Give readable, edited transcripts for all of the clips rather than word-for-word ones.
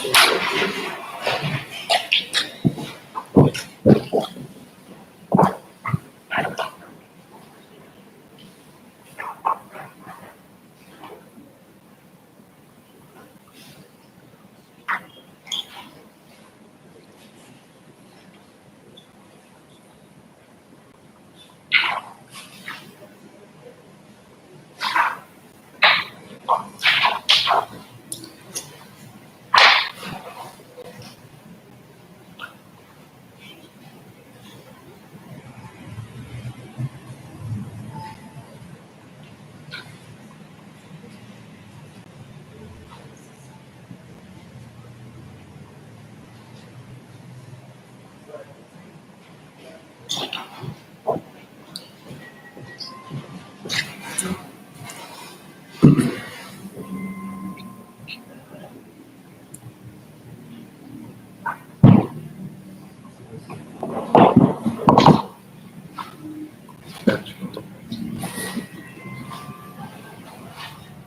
Il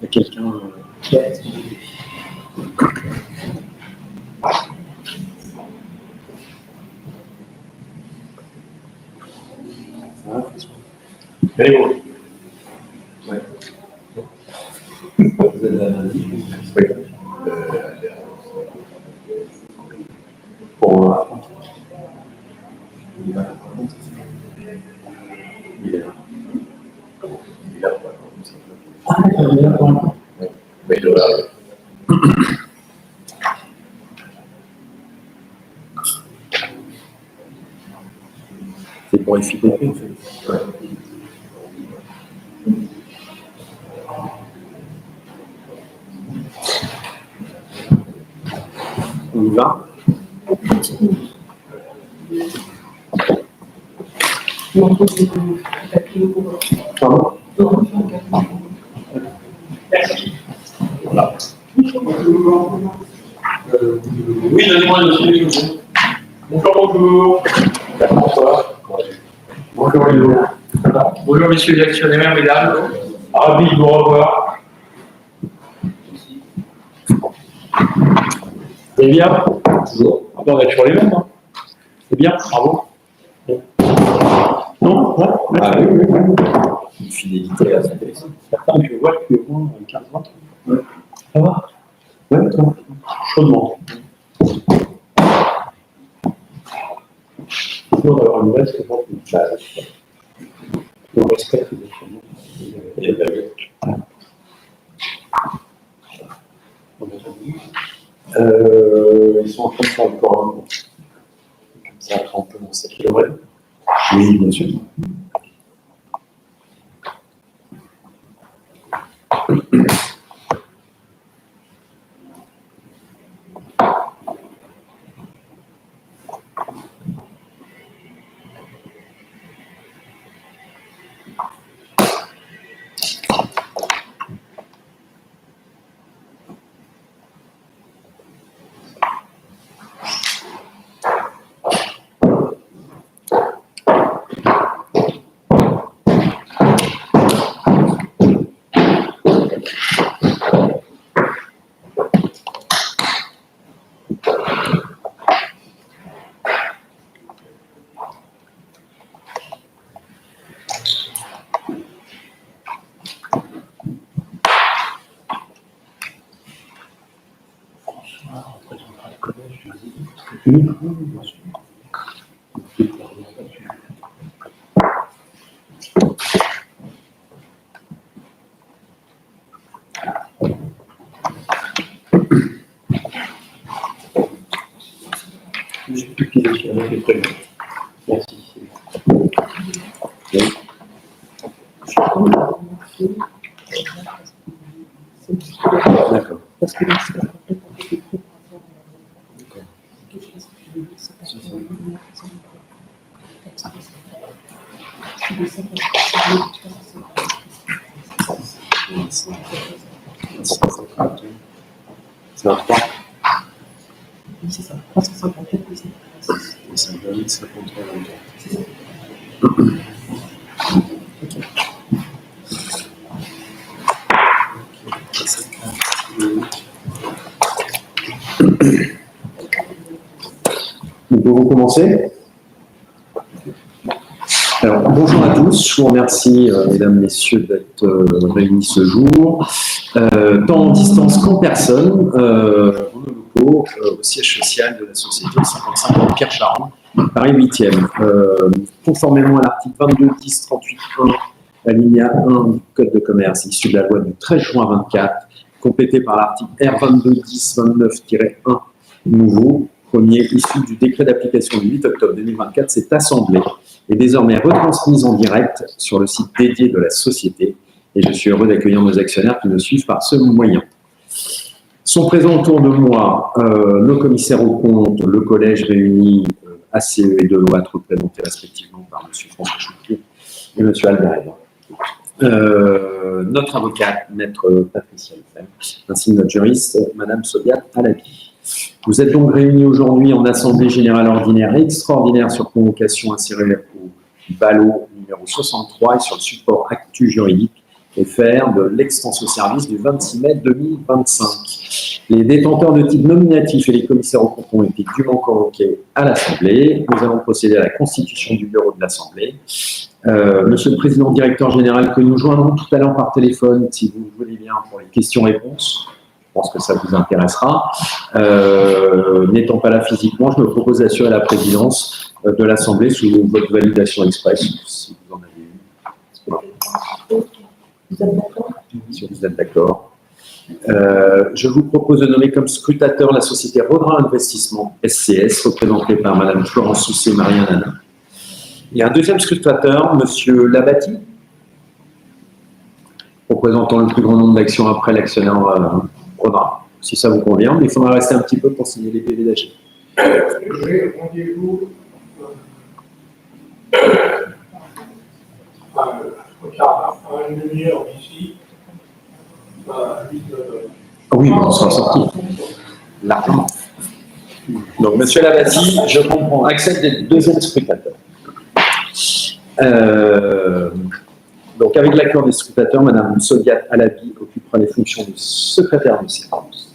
y a quelqu'un. Allez, bon. Ouais. Vous avez la maladie? Oui. Pour il est là. Il est là. Il est là. Oui. Mais il est là. C'est pour efficacer, en fait. Ouais. On y va. Pardon? Voilà. Oui, donnez-moi le dossier. Bonjour, bonjour. Bonsoir. Bonjour, Lilo. Bonjour, messieurs les actionnaires, mesdames. Ravi de vous revoir. C'est bien. Toujours. Ah ben, on a toujours les mêmes. Hein. C'est bien, bravo. Non, ouais, ouais. Ah oui, oui, oui. Une fidélité assez intéressante. Certains, je vois que au moins 15 ans. Ouais. Ça va? Ouais, toi. Chaudement. Toujours d'avoir une nouvelle, c'est bon. On respecte les actionnaires. Et ben oui. On a jamais vu. Ils sont en train de faire le quorum. Comme ça, après, on peut lancer. Ouais. Oui, bien sûr. J'ai plus qui est prévu. Merci. D'accord. Parce que là, c'est pas complètement développé. C'est un 3. Oui, c'est ça. 357 plus 56. Et ça donne 53 en C'est ça. Nous pouvons commencer. Alors, bonjour à tous, je vous remercie, mesdames, messieurs, d'être réunis ce jour, tant en distance qu'en personne, dans nos locaux, au siège social de la société 55 de Pierre-Charon, Paris 8e. Conformément à l'article 22-10-38-1, alinéa 1 du Code de commerce, issu de la loi du 13 juin 24, complété par l'article R2210-29-1 nouveau, premier issu du décret d'application du 8 octobre 2024, cette assemblée est désormais retransmise en direct sur le site dédié de la société et je suis heureux d'accueillir nos actionnaires qui nous suivent par ce moyen. Sont présents autour de moi nos commissaires aux comptes, le collège réuni, ACE et Deloitte, représentés respectivement par M. François Choupier et M. Albert Hénin. Notre avocate, maître Patricia Lefebvre, ainsi que notre juriste, Mme Sobiat Alabi. Vous êtes donc réunis aujourd'hui en assemblée générale ordinaire et extraordinaire sur convocation insérée au ballot numéro 63 et sur le support actu juridique FR de l'extension service du 26 mai 2025. Les détenteurs de titres nominatifs et les commissaires aux comptes ont été dûment convoqués à l'Assemblée. Nous allons procéder à la constitution du bureau de l'Assemblée. Monsieur le Président directeur général, que nous joindrons tout à l'heure par téléphone, si vous voulez bien, pour les questions-réponses. Je pense que ça vous intéressera. N'étant pas là physiquement, je me propose d'assurer la présidence de l'Assemblée sous votre validation express, si vous en avez une. Vous êtes d'accord? Si vous êtes d'accord. Je vous propose de nommer comme scrutateur la société Rodrin Investissement SCS, représentée par Mme Florence Soucé et Marianne Anna. Il y a un deuxième scrutateur, M. Labati, représentant le plus grand nombre d'actions après l'actionnaire Rodrin. Si ça vous convient, mais il faudra rester un petit peu pour signer les PV d'AG. J'ai rendez-vous à une demi-heure d'ici. Oui, on sera sorti. Largement. Donc, M. Labati, je comprends, accepte d'être deuxième scrutateur. Donc, avec l'accord des scrutateurs, Mme Sobiat Alabi occupera les fonctions de secrétaire de séance.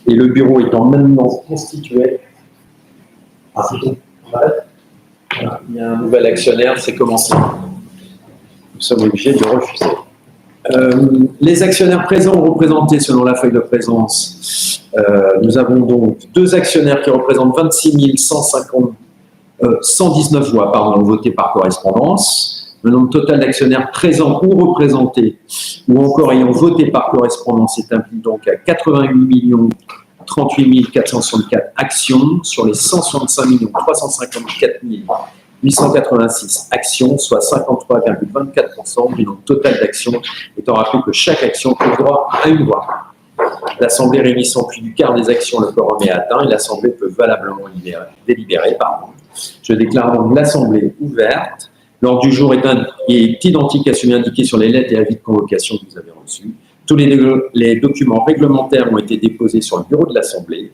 Et le bureau étant maintenant constitué, il y a un nouvel actionnaire, c'est commencé. Nous sommes obligés de refuser. Les actionnaires présents ou représentés selon la feuille de présence, nous avons donc deux actionnaires qui représentent 26 119 voix votées par correspondance. Le nombre total d'actionnaires présents ou représentés ou encore ayant voté par correspondance s'établit donc à 88 38 464 actions sur les 165 354 886 actions, soit 53,24% du nombre total d'actions, étant rappelé que chaque action trouve droit à une voix. L'Assemblée réunissant plus du quart des actions, le quorum est atteint et l'Assemblée peut valablement délibérer. Je déclare donc l'Assemblée ouverte. L'ordre du jour est identique à celui indiqué sur les lettres et avis de convocation que vous avez reçus. Tous les documents réglementaires ont été déposés sur le bureau de l'Assemblée.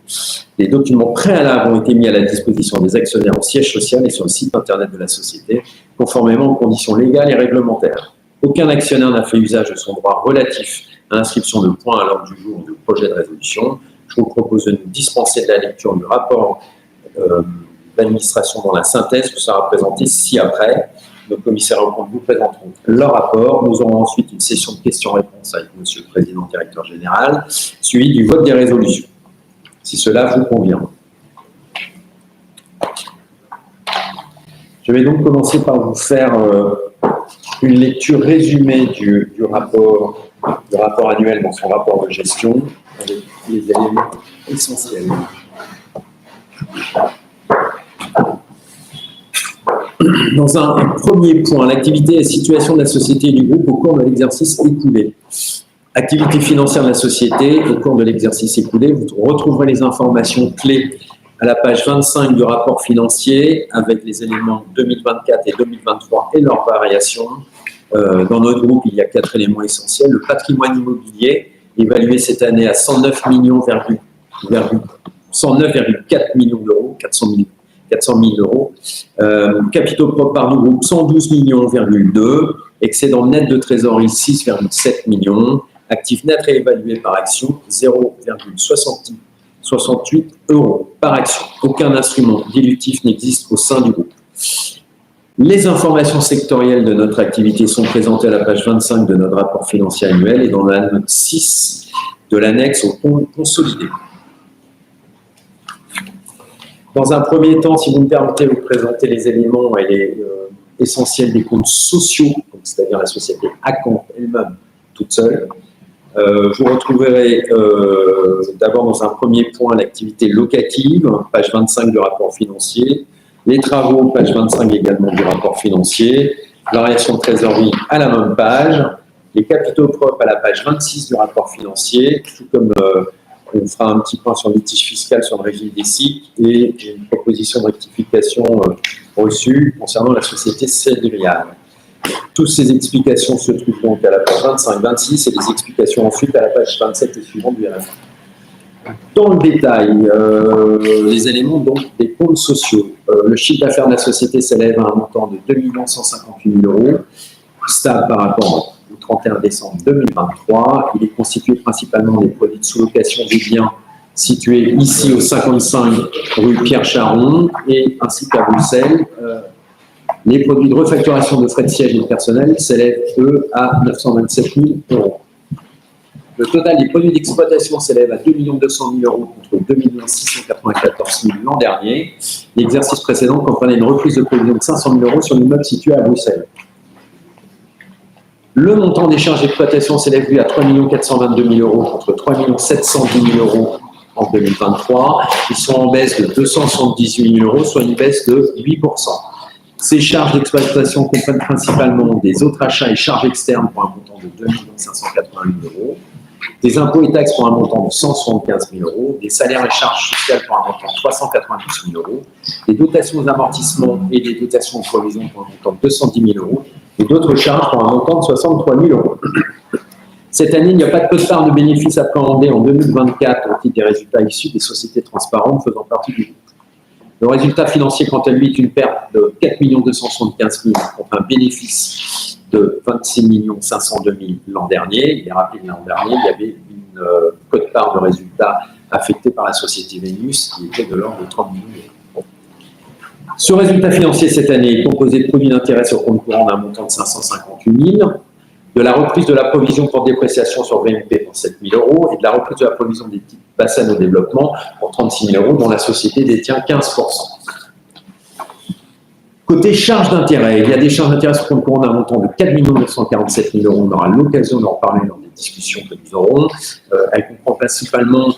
Les documents préalables ont été mis à la disposition des actionnaires au siège social et sur le site internet de la société, conformément aux conditions légales et réglementaires. Aucun actionnaire n'a fait usage de son droit relatif à l'inscription de points à l'ordre du jour ou de projet de résolution. Je vous propose de nous dispenser de la lecture du rapport d'administration dont la synthèse vous sera présentée ci-après. Nos commissaires aux comptes vous présenteront leur rapport. Nous aurons ensuite une session de questions-réponses avec M. le Président directeur général, suivi du vote des résolutions, si cela vous convient. Je vais donc commencer par vous faire une lecture résumée du rapport annuel dans son rapport de gestion, avec les éléments essentiels. Dans un premier point, l'activité et la situation de la société et du groupe au cours de l'exercice écoulé. Activité financière de la société au cours de l'exercice écoulé. Vous retrouverez les informations clés à la page 25 du rapport financier avec les éléments 2024 et 2023 et leurs variations. Dans notre groupe, il y a 4 éléments essentiels. Le patrimoine immobilier, évalué cette année à 109,4 millions d'euros, 400 000 euros. Capitaux propres par du groupe, 112,2 millions. Excédent net de trésorerie, 6,7 millions. Actifs nets réévalués par action, 0,70 68 € par action. Aucun instrument dilutif n'existe au sein du groupe. Les informations sectorielles de notre activité sont présentées à la page 25 de notre rapport financier annuel et dans la note 6 de l'annexe au compte consolidé. Dans un premier temps, si vous me permettez de vous présenter les éléments et les essentiels des comptes sociaux, c'est-à-dire la société Acant elle-même toute seule. Vous retrouverez d'abord dans un premier point l'activité locative, page 25 du rapport financier, les travaux, page 25 également du rapport financier, variation de trésorerie à la même page, les capitaux propres à la page 26 du rapport financier, tout comme on fera un petit point sur le litige fiscal sur le régime des SIC et une proposition de rectification reçue concernant la société Cédrial. Toutes ces explications se trouvent donc à la page 25-26 et les explications ensuite à la page 27 et suivante du RFI. Dans le détail, les éléments donc des comptes sociaux. Le chiffre d'affaires de la société s'élève à un montant de 2 158 000 €, stable par rapport au 31 décembre 2023. Il est constitué principalement des produits de sous-location des biens situés ici au 55 rue Pierre Charon et ainsi qu'à Bruxelles. Les produits de refacturation de frais de siège et de personnel s'élèvent, eux, à 927 000 €. Le total des produits d'exploitation s'élève à 2 200 000 € contre 2 694 000 l'an dernier. L'exercice précédent comprenait une reprise de provision de 500 000 € sur l'immeuble situé à Bruxelles. Le montant des charges d'exploitation s'élève, lui, à 3 422 000 € contre 3 710 000 € en 2023. Ils sont en baisse de 278 000 €, soit une baisse de 8%. Ces charges d'exploitation comprennent principalement des autres achats et charges externes pour un montant de 2 588 000 €, des impôts et taxes pour un montant de 175 000 €, des salaires et charges sociales pour un montant de 392 000 €, des dotations aux amortissements et des dotations aux provisions pour un montant de 210 000 € et d'autres charges pour un montant de 63 000 €. Cette année, il n'y a pas de quote-part de bénéfices appréhendés en 2024 au titre des résultats issus des sociétés transparentes faisant partie du groupe. Le résultat financier, quant à lui, est une perte de 4 275 000 contre un bénéfice de 26 502 000 l'an dernier. Il est rappelé que l'an dernier, il y avait une quote-part de résultats affectée par la société Vénus qui était de l'ordre de 30 millions €. Ce résultat financier cette année est composé de produits d'intérêt sur compte courant d'un montant de 558 000, de la reprise de la provision pour dépréciation sur VMP pour 7 000 € et de la reprise de la provision des titres Bassano Développement pour 36 000 € dont la société détient 15%. Côté charges d'intérêt, il y a des charges d'intérêt sur compte courant d'un montant de 4 947 000 €. On aura l'occasion d'en reparler dans des discussions que nous aurons. Elle comprend principalement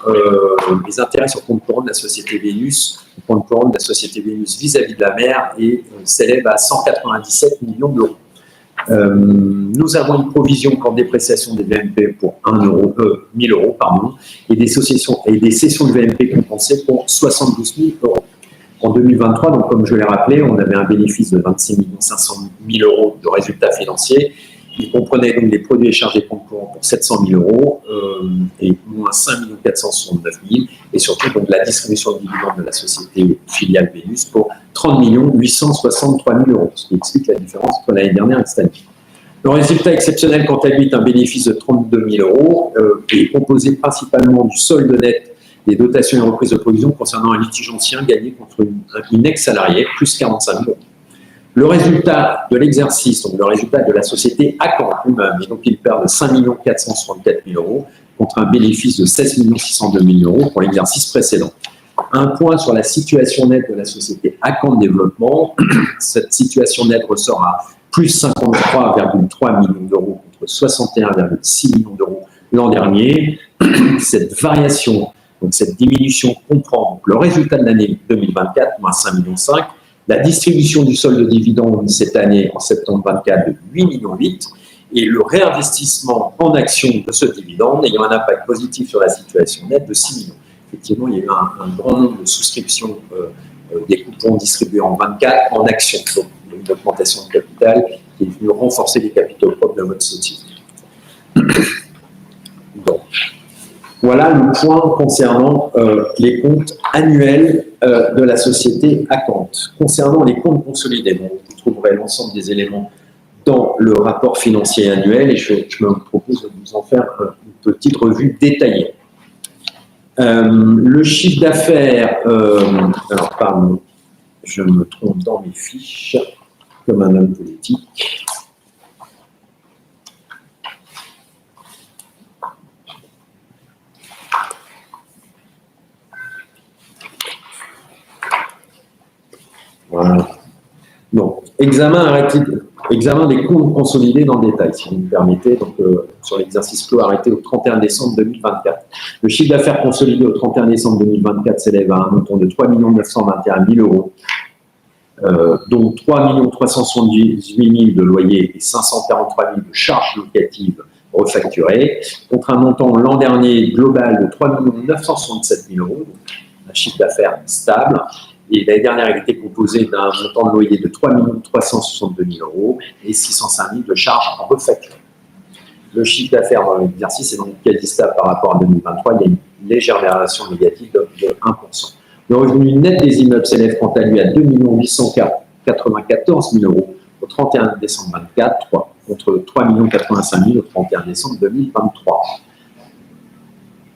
les intérêts sur compte courant de la société Vénus, le compte courant de la société Vénus vis-à-vis de la mer et s'élève à 197 millions d'euros. Nous avons une provision pour dépréciation des VMP pour 1 000 € et des cessions de VMP compensées pour 72 000 €. En 2023, donc comme je l'ai rappelé, on avait un bénéfice de 26 500 000 € de résultats financiers. Il comprenait donc des produits et charges des comptes courants pour 700 000 € et moins 5 469 000 et surtout donc la distribution de dividendes de la société filiale Vénus pour 30 863 000 €, ce qui explique la différence entre l'année dernière et cette année. Le résultat exceptionnel, quant à lui, est un bénéfice de 32 000 € et est composé principalement du solde net des dotations et reprises de provisions concernant un litige ancien gagné contre une ex-salariée, plus 45 000 €. Le résultat de l'exercice, donc le résultat de la société Acant lui-même, et donc il perd de 5 464 000 € contre un bénéfice de 16 602 000 € pour l'exercice précédent. Un point sur la situation nette de la société Acant Développement. Cette situation nette ressort à plus 53,3 millions d'euros contre 61,6 millions d'euros l'an dernier. Cette variation, donc cette diminution comprend donc le résultat de l'année 2024, moins 5,5 millions, la distribution du solde de dividendes cette année en septembre 2024 de 8,8 millions et le réinvestissement en actions de ce dividende ayant un impact positif sur la situation nette de 6 millions. Effectivement, il y a eu un grand nombre de souscriptions des coupons distribués en 24 en actions, donc une augmentation de capital qui est venue renforcer les capitaux propres de votre société. Donc, voilà le point concernant les comptes annuels de la société Acant. Concernant les comptes consolidés, bon, vous trouverez l'ensemble des éléments dans le rapport financier annuel et je me propose de vous en faire une petite revue détaillée. Le chiffre d'affaires, alors pardon, je me trompe dans mes fiches, comme un homme politique. Voilà. Donc, examen des comptes consolidés dans le détail, si vous me permettez, donc, sur l'exercice clos arrêté au 31 décembre 2024. Le chiffre d'affaires consolidé au 31 décembre 2024 s'élève à un montant de 3 921 000 euros, dont 3 378 000 de loyers et 543 000 de charges locatives refacturées, contre un montant l'an dernier global de 3 967 000 euros, un chiffre d'affaires stable. Et l'année dernière, il était composé d'un montant de loyer de 3 362 000 euros et 605 000 de charges refacturées. Le chiffre d'affaires dans l'exercice est donc quasi stable par rapport à 2023. Il y a une légère variation négative de 1%. Le revenu net des immeubles s'élève quant à lui à 2 894 000 euros au 31 décembre 2024, contre 3 085 000 au 31 décembre 2023.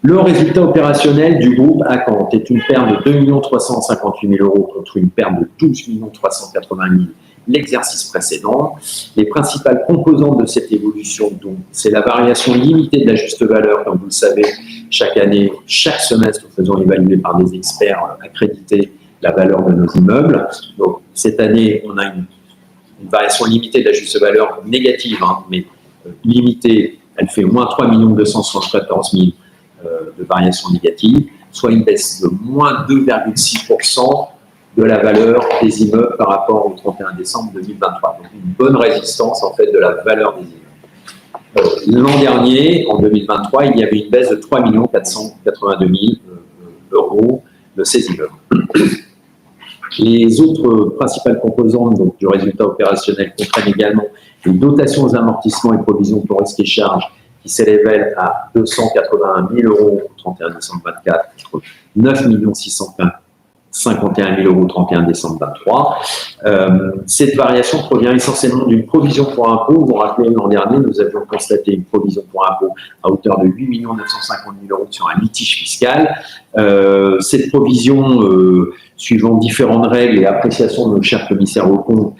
Le résultat opérationnel du groupe Accant est une perte de 2 358 000 euros contre une perte de 12 380 000 l'exercice précédent. Les principales composantes de cette évolution, donc, c'est la variation limitée de la juste valeur, comme vous le savez, chaque année, chaque semestre, nous faisons évaluer par des experts accrédités la valeur de nos immeubles. Donc, cette année, on a une variation limitée de la juste valeur négative, mais limitée, elle fait moins 3 274 000 de variation négative, soit une baisse de moins 2,6% de la valeur des immeubles par rapport au 31 décembre 2023. Donc une bonne résistance en fait de la valeur des immeubles. L'an dernier, en 2023, il y avait une baisse de 3 482 000 euros de ces immeubles. Les autres principales composantes donc, du résultat opérationnel comprennent également les dotations aux amortissements et provisions pour risques et charges qui s'élèvent à 281 000 euros au 31 décembre 2024 contre 9 651 000 euros au 31 décembre 2023. Cette variation provient essentiellement d'une provision pour impôt. Vous vous rappelez, l'an dernier, nous avions constaté une provision pour impôt à hauteur de 8 950 000 euros sur un litige fiscal. Cette provision, suivant différentes règles et appréciations de nos chers commissaires aux comptes,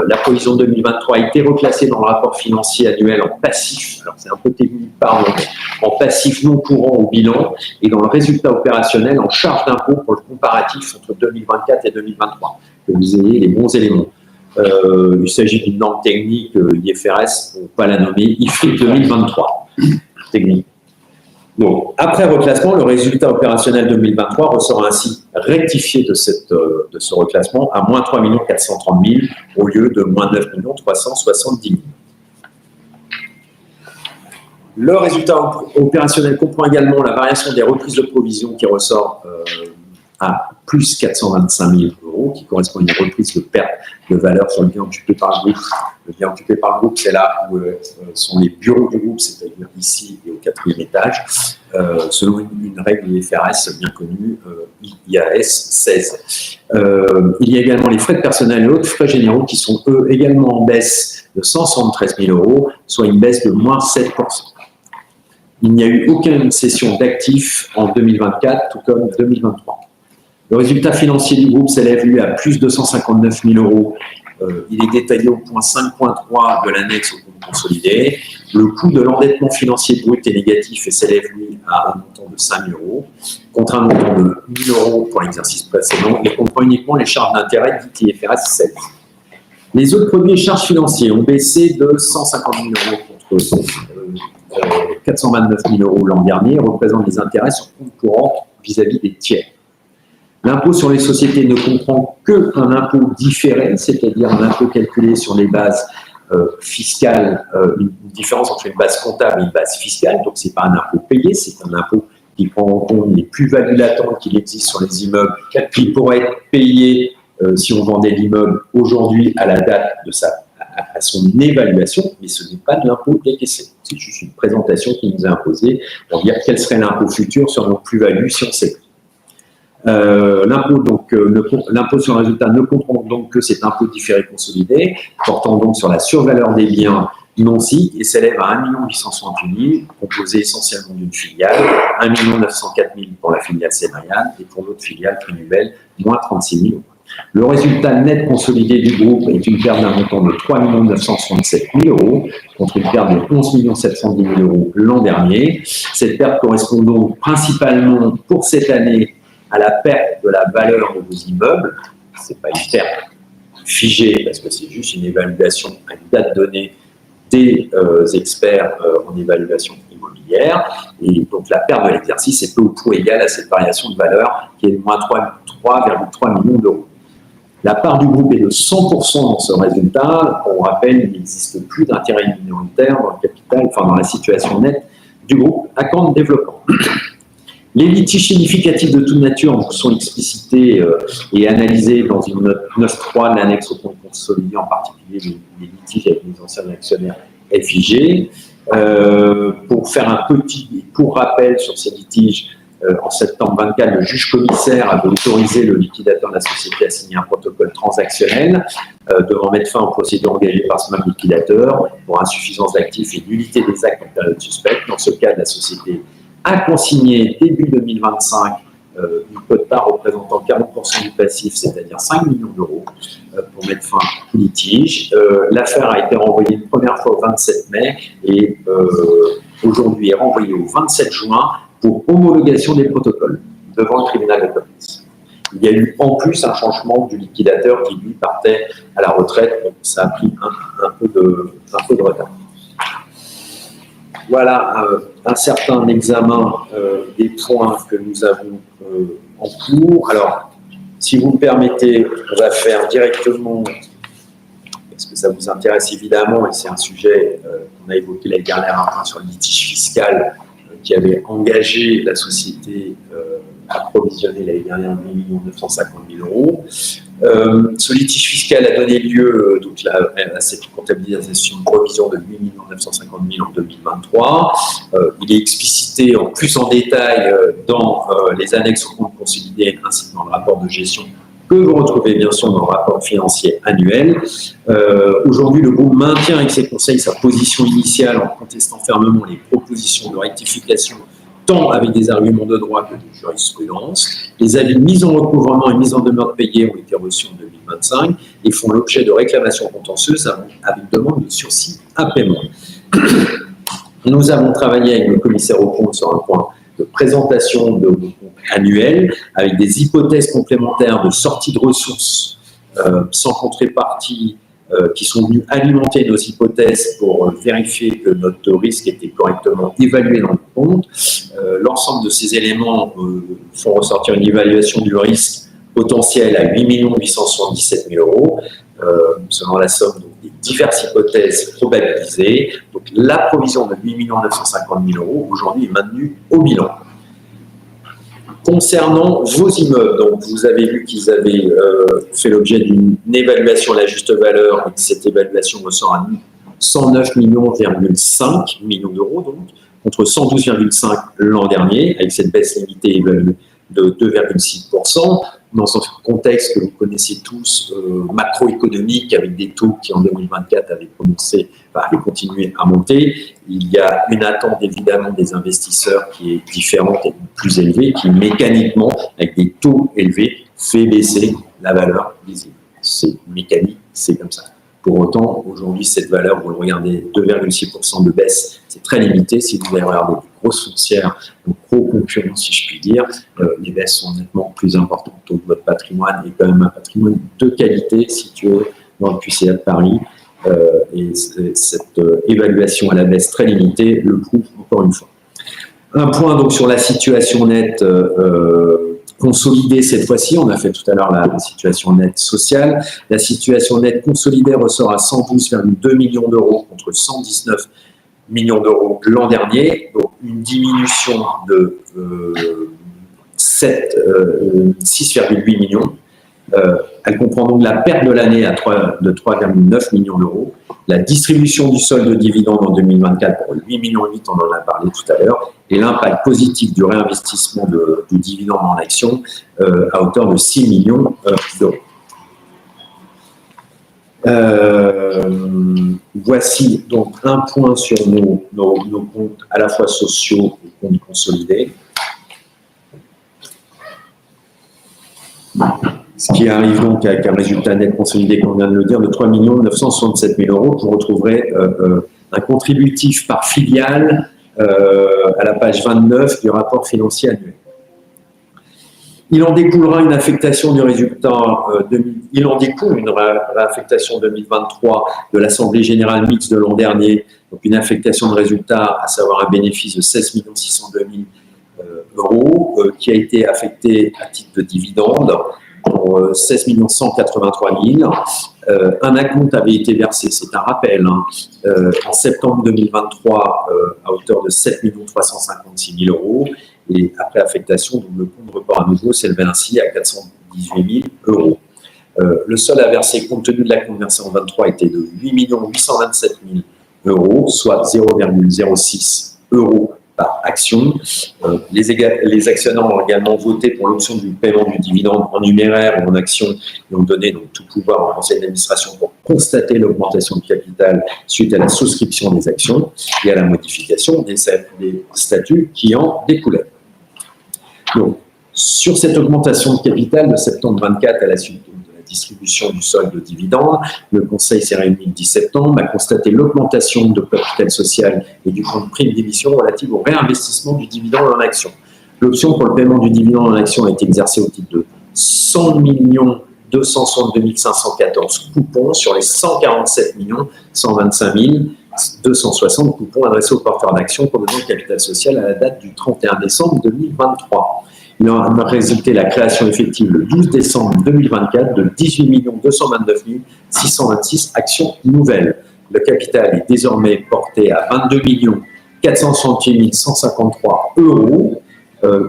la provision 2023 a été reclassée dans le rapport financier annuel en passif, alors c'est un peu technique, pardon, en passif non courant au bilan, et dans le résultat opérationnel en charge d'impôt pour le comparatif entre 2024 et 2023, que vous ayez les bons éléments. Il s'agit d'une norme technique IFRS, pour ne pas la nommer, IFRIC 2023, technique. Donc, après reclassement, le résultat opérationnel 2023 ressort ainsi rectifié de ce reclassement à moins 3 430 000 au lieu de moins 9 370 000. Le résultat opérationnel comprend également la variation des reprises de provisions qui ressort à plus 425 000 euros, qui correspond à une reprise de perte de valeur sur le bien occupé par le groupe. Le bien occupé par le groupe, c'est là où sont les bureaux du groupe, c'est-à-dire ici et au 4e étage, selon une règle IFRS bien connue, IAS 16. Il y a également les frais de personnel et autres frais généraux qui sont, eux, également en baisse de 173 000 euros, soit une baisse de moins 7%. Il n'y a eu aucune cession d'actifs en 2024, tout comme 2023. Le résultat financier du groupe s'élève, lui, à plus 259 000 euros. Il est détaillé au point 5.3 de l'annexe au compte consolidé. Le coût de l'endettement financier brut est négatif et s'élève, lui, à un montant de 5 000 euros, contre un montant de 1 000 euros pour l'exercice précédent et comprend uniquement les charges d'intérêt dites IFRS 7. Les autres produits et charges financiers ont baissé de 150 000 euros contre 429 000 euros l'an dernier et représentent les intérêts sur compte courant vis-à-vis des tiers. L'impôt sur les sociétés ne comprend qu'un impôt différé, c'est-à-dire un impôt calculé sur les bases fiscales, une différence entre une base comptable et une base fiscale. Donc, ce n'est pas un impôt payé, c'est un impôt qui prend en compte les plus-values latentes qu'il existe sur les immeubles, qui pourraient être payés si on vendait l'immeuble aujourd'hui à la date de à son évaluation, mais ce n'est pas de l'impôt décaissé. C'est juste une présentation qui nous est imposée pour dire quel serait l'impôt futur sur nos plus-values si on sait. L'impôt sur le résultat ne comprend donc que cet impôt différé consolidé, portant donc sur la survaleur des biens Nancy et s'élève à 1 868 000, composé essentiellement d'une filiale, 1 904 000 pour la filiale Sénariane et pour l'autre filiale Trinubel, moins 36 000. Le résultat net consolidé du groupe est une perte d'un montant de 3 967 000 euros contre une perte de 11 710 000 euros l'an dernier. Cette perte correspond donc principalement pour cette année à la perte de la valeur de vos immeubles. Ce n'est pas une perte figée parce que c'est juste une évaluation à une date donnée des experts en évaluation immobilière. Et donc la perte de l'exercice est peu ou prou égale à cette variation de valeur qui est de moins 3,3 millions d'euros. La part du groupe est de 100% dans ce résultat. On rappelle, il n'existe plus d'intérêt minoritaire dans le capital, enfin dans la situation nette du groupe Accor Développement. Les litiges significatifs de toute nature sont explicités et analysés dans une note 9.3 de l'annexe au compte consolidé, en particulier les litiges avec les anciens actionnaires FIG. Pour rappel sur ces litiges, en septembre 24, le juge commissaire avait autorisé le liquidateur de la société à signer un protocole transactionnel devant mettre fin aux procédures engagées par ce même liquidateur pour insuffisance d'actifs et nullité des actes en période suspecte. Dans ce cas, la société a consigné début 2025 une quote-part représentant 40% du passif, c'est-à-dire 5 millions d'euros, pour mettre fin au litige. L'affaire a été renvoyée une première fois au 27 mai et aujourd'hui est renvoyée au 27 juin pour homologation des protocoles devant le tribunal de commerce. Il y a eu en plus un changement du liquidateur qui lui partait à la retraite, donc ça a pris un peu de retard. Voilà un certain examen des points que nous avons en cours. Alors, si vous me permettez, on va faire directement, parce que ça vous intéresse évidemment, et c'est un sujet qu'on a évoqué l'année dernière, un point sur le litige fiscal qui avait engagé la société à provisionner l'année dernière 8 950 000 euros. Ce litige fiscal a donné lieu donc, à cette comptabilisation de provision de 8 950 000 en 2023. Il est explicité en plus en détail dans les annexes au compte consolidé ainsi que dans le rapport de gestion que vous retrouvez bien sûr dans le rapport financier annuel. Aujourd'hui, le groupe maintient avec ses conseils sa position initiale en contestant fermement les propositions de rectification tant avec des arguments de droit que de jurisprudence. Les avis de mise en recouvrement et mise en demeure de payer ont été reçus en 2025 et font l'objet de réclamations contentieuses avec demande de sursis à paiement. Nous avons travaillé avec le commissaire au compte sur un point de présentation de comptes annuels avec des hypothèses complémentaires de sortie de ressources sans contrepartie qui sont venus alimenter nos hypothèses pour vérifier que notre risque était correctement évalué dans le compte. L'ensemble de ces éléments font ressortir une évaluation du risque potentiel à 8 877 000 euros, selon la somme des diverses hypothèses probabilisées. Donc la provision de 8 950 000 euros aujourd'hui est maintenue au bilan. Concernant vos immeubles, donc vous avez vu qu'ils avaient fait l'objet d'une évaluation à la juste valeur et que cette évaluation ressort à 109,5 millions d'euros, donc, contre 112,5 l'an dernier, avec cette baisse limitée évaluée de 2,6%, dans un contexte que vous connaissez tous, macroéconomique, avec des taux qui en 2024 avaient continué à monter. Il y a une attente évidemment des investisseurs qui est différente et plus élevée, qui mécaniquement, avec des taux élevés, fait baisser la valeur des immeubles. C'est mécanique, c'est comme ça. Pour autant, aujourd'hui, cette valeur, vous le regardez, 2,6% de baisse, c'est très limité. Si vous allez regarder des grosses foncières, de gros concurrents, si je puis dire, les baisses sont nettement plus importantes. Donc, votre patrimoine est quand même un patrimoine de qualité situé dans le QCA de Paris. Et cette évaluation à la baisse très limitée le prouve encore une fois. Un point donc sur la situation nette consolidée cette fois-ci, on a fait tout à l'heure la situation nette sociale. La situation nette consolidée ressort à 112,2 millions d'euros contre 119 millions d'euros l'an dernier, donc une diminution de 6,8 millions. Elle comprend donc la perte de l'année de 3,9 millions d'euros, la distribution du solde de dividendes en 2024 pour 8,8 millions, on en a parlé tout à l'heure, et l'impact positif du réinvestissement du dividende en action à hauteur de 6 millions d'euros. Voici donc un point sur nos comptes à la fois sociaux et comptes consolidés. Ce qui arrive donc avec un résultat net consolidé, comme on vient de le dire, de 3 967 000 €. Vous retrouverez un contributif par filiale à la page 29 du rapport financier annuel. Il en découlera une affectation du résultat, il en découle une réaffectation 2023 de l'Assemblée générale mixte de l'an dernier, donc une affectation de résultat, à savoir un bénéfice de 16 602 000 € qui a été affecté à titre de dividende pour 16 183 000. Un acompte avait été versé, c'est un rappel, en septembre 2023 à hauteur de 7 356 000 €. Et après affectation, donc le compte de report à nouveau s'élevait ainsi à 418 000 €. Le solde à verser compte tenu de la conversion en 23 était de 8 827 000 €, soit 0,06 € par action. Les actionnaires ont également voté pour l'option du paiement du dividende en numéraire ou en action et ont donné donc tout pouvoir au conseil d'administration pour constater l'augmentation de capital suite à la souscription des actions et à la modification des statuts qui en découlaient. Donc, sur cette augmentation de capital de septembre 24 à la suite de la distribution du solde de dividendes, le Conseil s'est réuni le 10 septembre, a constaté l'augmentation de capital social et du compte prime d'émission relative au réinvestissement du dividende en action. L'option pour le paiement du dividende en action a été exercée au titre de 100 262 514 coupons sur les 147 125 260 coupons adressés aux porteurs d'actions pour le don de capital social à la date du 31 décembre 2023. Il en a résulté la création effective le 12 décembre 2024 de 18 229 626 actions nouvelles. Le capital est désormais porté à 22 468 153 €,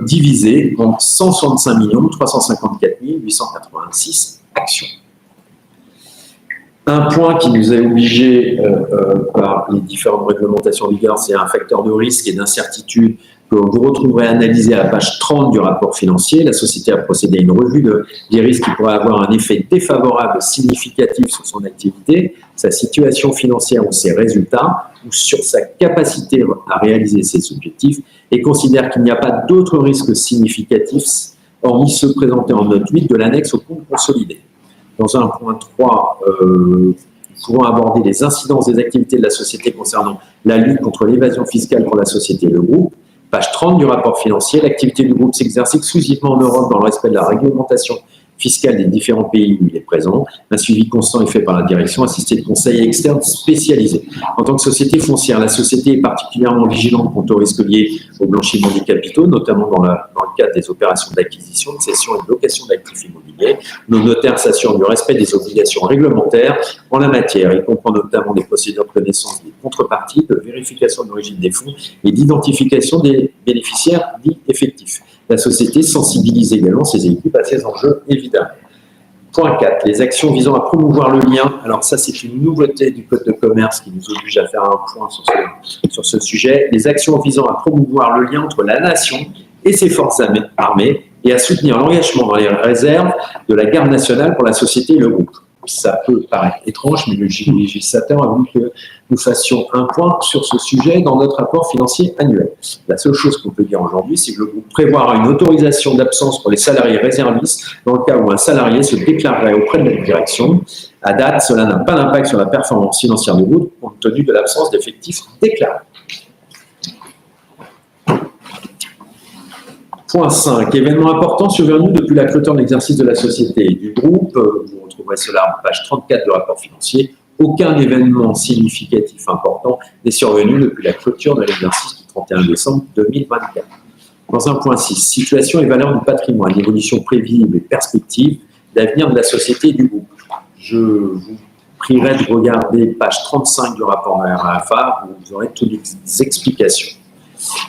divisé en 165 354 886 actions. Un point qui nous a obligés par les différentes réglementations en vigueur, c'est un facteur de risque et d'incertitude que vous retrouverez analysé à la page 30 du rapport financier. La société a procédé à une revue des risques qui pourraient avoir un effet défavorable significatif sur son activité, sa situation financière ou ses résultats, ou sur sa capacité à réaliser ses objectifs, et considère qu'il n'y a pas d'autres risques significatifs, hormis ceux présentés en note 8 de l'annexe au compte consolidé. Dans un point 3, nous pouvons aborder les incidences des activités de la société concernant la lutte contre l'évasion fiscale pour la société et le groupe. Page 30 du rapport financier, l'activité du groupe s'exerce exclusivement en Europe dans le respect de la réglementation fiscale des différents pays où il est présent. Un suivi constant est fait par la direction, assisté de conseils externes spécialisés. En tant que société foncière, la société est particulièrement vigilante quant aux risques liés au blanchiment des capitaux, notamment dans le cadre des opérations d'acquisition, de cession et de location d'actifs immobiliers. Nos notaires s'assurent du respect des obligations réglementaires en la matière. Il comprend notamment des procédures de connaissance des contreparties, de vérification de l'origine des fonds et d'identification des bénéficiaires dits effectifs. La société sensibilise également ses équipes à ces enjeux, évidemment. Point 4, les actions visant à promouvoir le lien. Alors ça, c'est une nouveauté du Code de commerce qui nous oblige à faire un point sur ce sujet. Les actions visant à promouvoir le lien entre la nation et ses forces armées et à soutenir l'engagement dans les réserves de la garde nationale pour la société et le groupe. Ça peut paraître étrange, mais le législateur a voulu que nous fassions un point sur ce sujet dans notre rapport financier annuel. La seule chose qu'on peut dire aujourd'hui, c'est que le groupe prévoira une autorisation d'absence pour les salariés réservistes dans le cas où un salarié se déclarerait auprès de la direction. À date, cela n'a pas d'impact sur la performance financière du groupe compte tenu de l'absence d'effectifs déclarés. Point 5. Événements importants survenus depuis la clôture de l'exercice de la société et du groupe. Vous retrouverez cela en page 34 du rapport financier. Aucun événement significatif important n'est survenu depuis la clôture de l'exercice du 31 décembre 2024. Dans un point 6, situation et valeur du patrimoine, évolution prévisible et perspective d'avenir de la société et du groupe. Je vous prierai de regarder page 35 du rapport RAFA où vous aurez toutes les explications.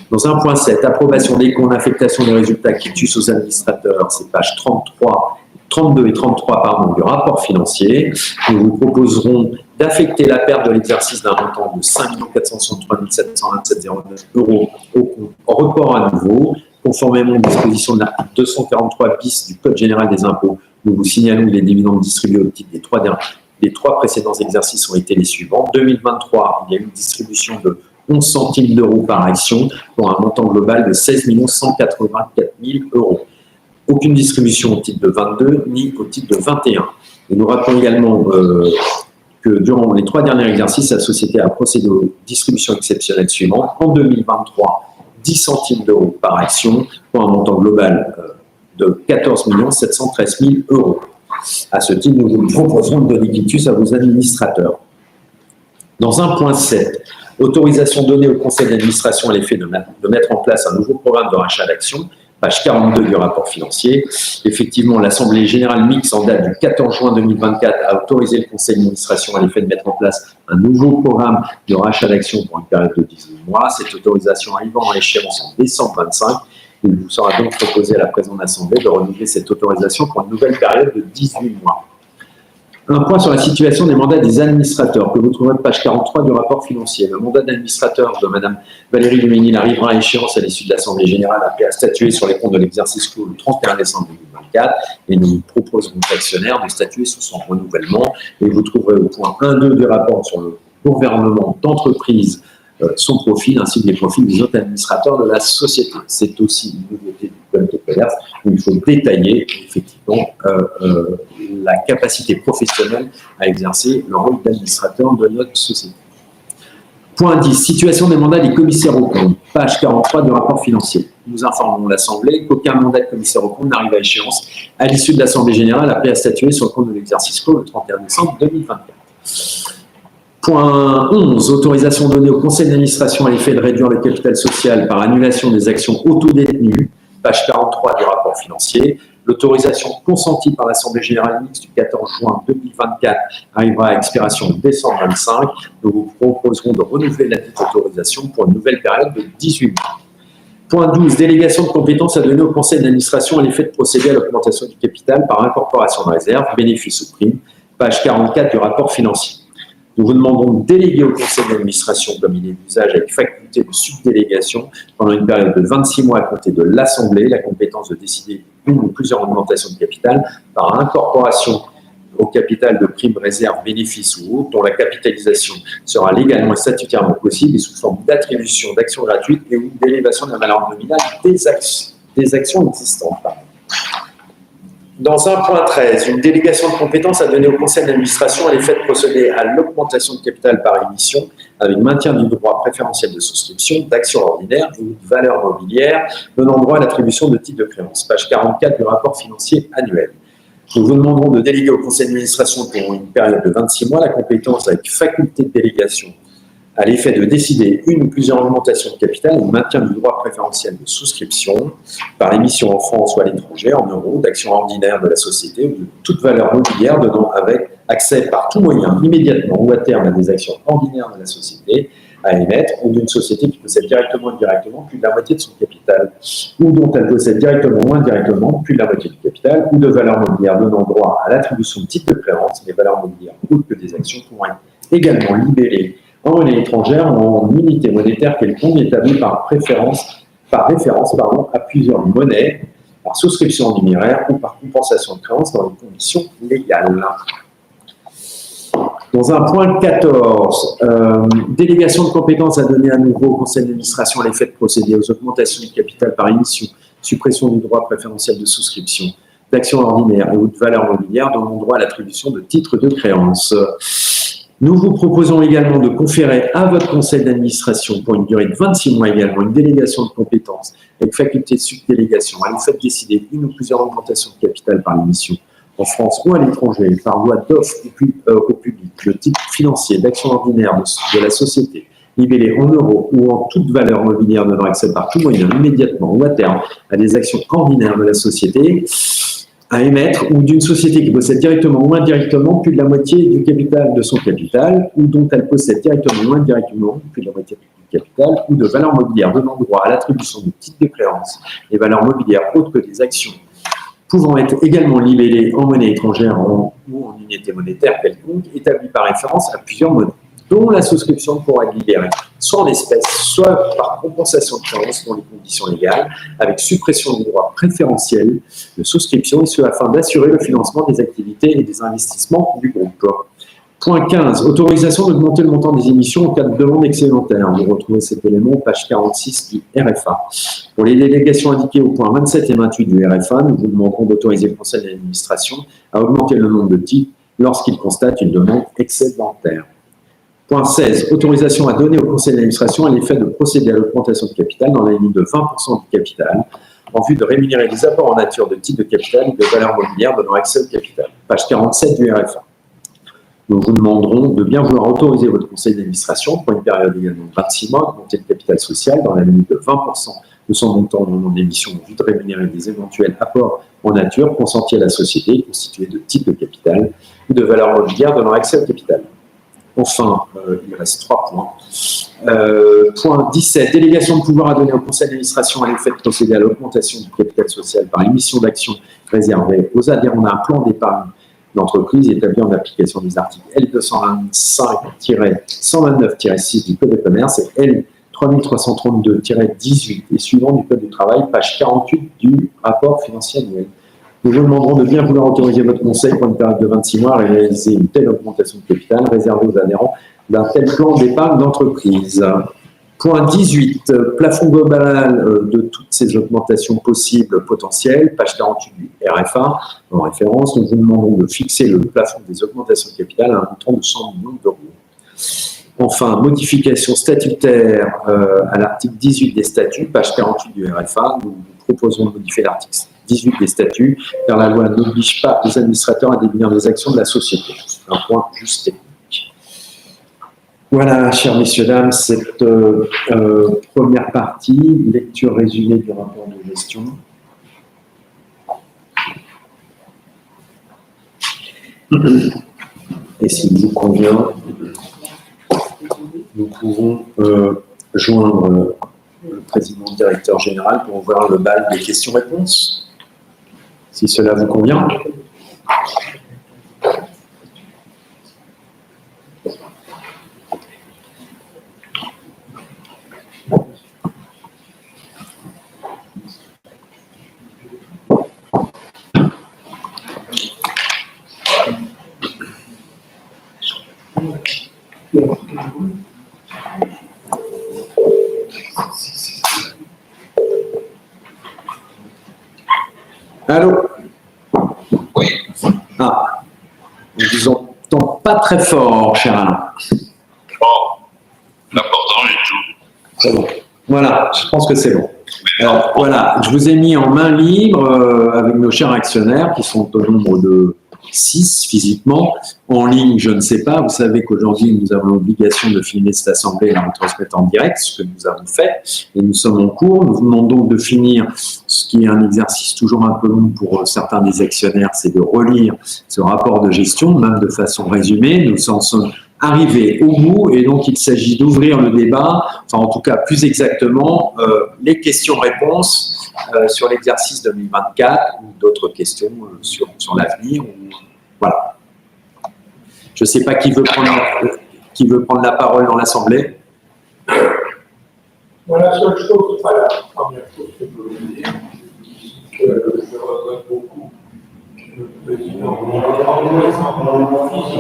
Dans un point 7, approbation des comptes, affectation des résultats qui tuent aux administrateurs, c'est page 32 et 33 du rapport financier. Nous vous proposerons d'affecter la perte de l'exercice d'un montant de 5 463 727,09 € au compte en report à nouveau, conformément aux dispositions de l'article 243 bis du Code général des impôts. Nous vous signalons les dividendes distribués au titre des 3 des 3 précédents exercices ont été les suivants. 2023, il y a eu une distribution de 11 centimes d'euros par action pour un montant global de 16 184 000 euros. Aucune distribution au titre de 22 ni au titre de 21. Et nous rappelons également que durant les 3 derniers exercices, la société a procédé aux distributions exceptionnelles suivantes. En 2023, 10 centimes d'euros par action pour un montant global de 14 713 000 euros. À ce titre, nous vous proposerons de donner quitus à vos administrateurs. Dans un point 7, autorisation donnée au conseil d'administration à l'effet de mettre en place un nouveau programme de rachat d'actions, page 42 du rapport financier. Effectivement, l'Assemblée générale mixte en date du 14 juin 2024 a autorisé le conseil d'administration à l'effet de mettre en place un nouveau programme de rachat d'actions pour une période de 18 mois. Cette autorisation arrivant à échéance en décembre 2025, il vous sera donc proposé à la présente Assemblée de renouveler cette autorisation pour une nouvelle période de 18 mois. Un point sur la situation des mandats des administrateurs que vous trouverez page 43 du rapport financier. Le mandat d'administrateur de Mme Valérie Luménil arrivera à échéance à l'issue de l'Assemblée générale appelée à statuer sur les comptes de l'exercice clos le 31 décembre 2024 et nous proposerons aux actionnaires de statuer sur son renouvellement. Et vous trouverez au point 1.2 du rapport sur le gouvernement d'entreprise son profil ainsi que les profils des autres administrateurs de la société. C'est aussi une nouveauté du code de commerce où il faut détailler effectivement la capacité professionnelle à exercer le rôle d'administrateur de notre société. Point 10. Situation des mandats des commissaires aux comptes. Page 43 du rapport financier. Nous informons l'Assemblée qu'aucun mandat de commissaire aux comptes n'arrive à échéance à l'issue de l'Assemblée générale appelée à statuer sur le compte de l'exercice clos le 31 décembre 2024. Point 11. Autorisation donnée au conseil d'administration à l'effet de réduire le capital social par annulation des actions autodétenues. Page 43 du rapport financier. L'autorisation consentie par l'Assemblée générale mixte du 14 juin 2024 arrivera à expiration en décembre 2025. Nous vous proposerons de renouveler la dite autorisation pour une nouvelle période de 18 mois. Point 12. Délégation de compétences à donner au conseil d'administration à l'effet de procéder à l'augmentation du capital par incorporation de réserve, bénéfice ou prime. Page 44 du rapport financier. Nous vous demandons de déléguer au conseil d'administration, comme il est d'usage avec faculté de subdélégation, pendant une période de 26 mois à compter de l'Assemblée, la compétence de décider une ou plusieurs augmentations de capital par incorporation au capital de primes, réserves, bénéfices ou autres, dont la capitalisation sera légalement et statutairement possible et sous forme d'attribution d'actions gratuites et ou d'élévation de la valeur nominale des actions existantes. Dans un point 13, une délégation de compétences à donner au conseil d'administration à l'effet de procéder à l'augmentation de capital par émission avec maintien du droit préférentiel de souscription d'actions ordinaires ou de valeurs mobilières donnant droit à l'attribution de titres de créance. Page 44 du rapport financier annuel. Nous vous demanderons de déléguer au conseil d'administration pour une période de 26 mois la compétence avec faculté de délégation à l'effet de décider une ou plusieurs augmentations de capital ou maintien du droit préférentiel de souscription par émission en France ou à l'étranger en euros d'actions ordinaires de la société ou de toute valeur mobilière donnant avec accès par tout moyen immédiatement ou à terme à des actions ordinaires de la société à émettre ou d'une société qui possède directement ou indirectement plus de la moitié de son capital ou dont elle possède directement ou indirectement plus de la moitié du capital ou de valeur mobilière donnant droit à l'attribution de titres de créance. Les valeurs mobilières autres que des actions pourront être également libellées en monnaie étrangère ou en unité monétaire quelconque établie par référence à plusieurs monnaies, par souscription en numéraire ou par compensation de créances dans les conditions légales. Dans un point 14, délégation de compétences à donner à nouveau au conseil d'administration à l'effet de procéder aux augmentations de capital par émission, suppression du droit préférentiel de souscription, d'actions ordinaires et ou de valeurs mobilières donnant droit à l'attribution de titres de créance. Nous vous proposons également de conférer à votre conseil d'administration pour une durée de 26 mois également une délégation de compétences avec faculté de subdélégation à l'effet de décider une ou plusieurs augmentations de capital par l'émission en France ou à l'étranger par voie d'offre au public, le titre financier d'action ordinaire de la société libellé en euros ou en toute valeur mobilière donnant accès par tout moyen immédiatement ou à terme à des actions ordinaires de la société à émettre ou d'une société qui possède directement ou indirectement plus de la moitié du capital de son capital ou dont elle possède directement ou indirectement plus de la moitié du capital ou de valeurs mobilières donnant droit à l'attribution de titres de créance et valeurs mobilières autres que des actions pouvant être également libellées en monnaie étrangère ou en unité monétaire quelconque établie par référence à plusieurs monnaies, dont la souscription pourra être libérée soit en espèces, soit par compensation de créances dans les conditions légales, avec suppression du droit préférentiel de souscription, et ce afin d'assurer le financement des activités et des investissements du groupe. Point 15, autorisation d'augmenter le montant des émissions en cas de demande excédentaire. Vous retrouvez cet élément, page 46 du RFA. Pour les délégations indiquées au point 27 et 28 du RFA, nous vous demanderons d'autoriser le conseil d'administration à augmenter le nombre de titres lorsqu'il constate une demande excédentaire. Point 16, autorisation à donner au conseil d'administration à l'effet de procéder à l'augmentation de capital dans la limite de 20% du capital en vue de rémunérer les apports en nature de titres de capital et de valeur mobilière donnant accès au capital. Page 47 du RFA. Nous vous demanderons de bien vouloir autoriser votre conseil d'administration pour une période également de 26 mois, augmenter le capital social dans la limite de 20% de son montant en émission en vue de rémunérer des éventuels apports en nature consentis à la société constitués de titres de capital ou de valeur mobilière donnant accès au capital. Enfin, il reste 3 points. Point 17, délégation de pouvoir à donner au conseil d'administration à l'effet de procéder à l'augmentation du capital social par émission d'actions réservées aux adhérents d'un plan d'épargne d'entreprise établi en application des articles L225-129-6 du Code de commerce et L3332-18 et suivant du Code du travail, page 48 du rapport financier annuel. Nous vous demanderons de bien vouloir autoriser votre conseil pour une période de 26 mois à réaliser une telle augmentation de capital réservée aux adhérents d'un tel plan d'épargne d'entreprise. Point 18, plafond global de toutes ces augmentations possibles potentielles, page 48 du RFA, en référence, nous vous demandons de fixer le plafond des augmentations de capital à un montant de 100 millions d'euros. Enfin, modification statutaire à l'article 18 des statuts, page 48 du RFA, nous proposons de modifier l'article 18 des statuts, car la loi n'oblige pas les administrateurs à définir les actions de la société. C'est un point juste technique. Voilà, chers messieurs, dames, cette première partie, lecture résumée du rapport de gestion. Et s'il vous convient, nous pouvons joindre le président directeur général pour ouvrir le bal des questions-réponses, si cela vous convient. Allô? Oui. Ah, je ne vous entends pas très fort, cher Alain. Bon, l'important du tout. C'est bon. Voilà, je pense que c'est bon. Voilà, je vous ai mis en main libre avec nos chers actionnaires qui sont au nombre de 6 physiquement. En ligne, je ne sais pas. Vous savez qu'aujourd'hui, nous avons l'obligation de filmer cette assemblée et la retransmettre en direct, ce que nous avons fait. Et nous sommes en cours. Nous vous demandons de finir, ce qui est un exercice toujours un peu long pour certains des actionnaires, c'est de relire ce rapport de gestion, même de façon résumée. Nous en sommes arrivés au bout et donc il s'agit d'ouvrir le débat, enfin en tout cas plus exactement, les questions-réponses sur l'exercice 2024 ou d'autres questions sur l'avenir. Voilà. Je ne sais pas qui veut prendre la parole dans l'Assemblée. Voilà, la seule chose, enfin la première chose que je voulais dire, que je regrette beaucoup que le président physiquement ici,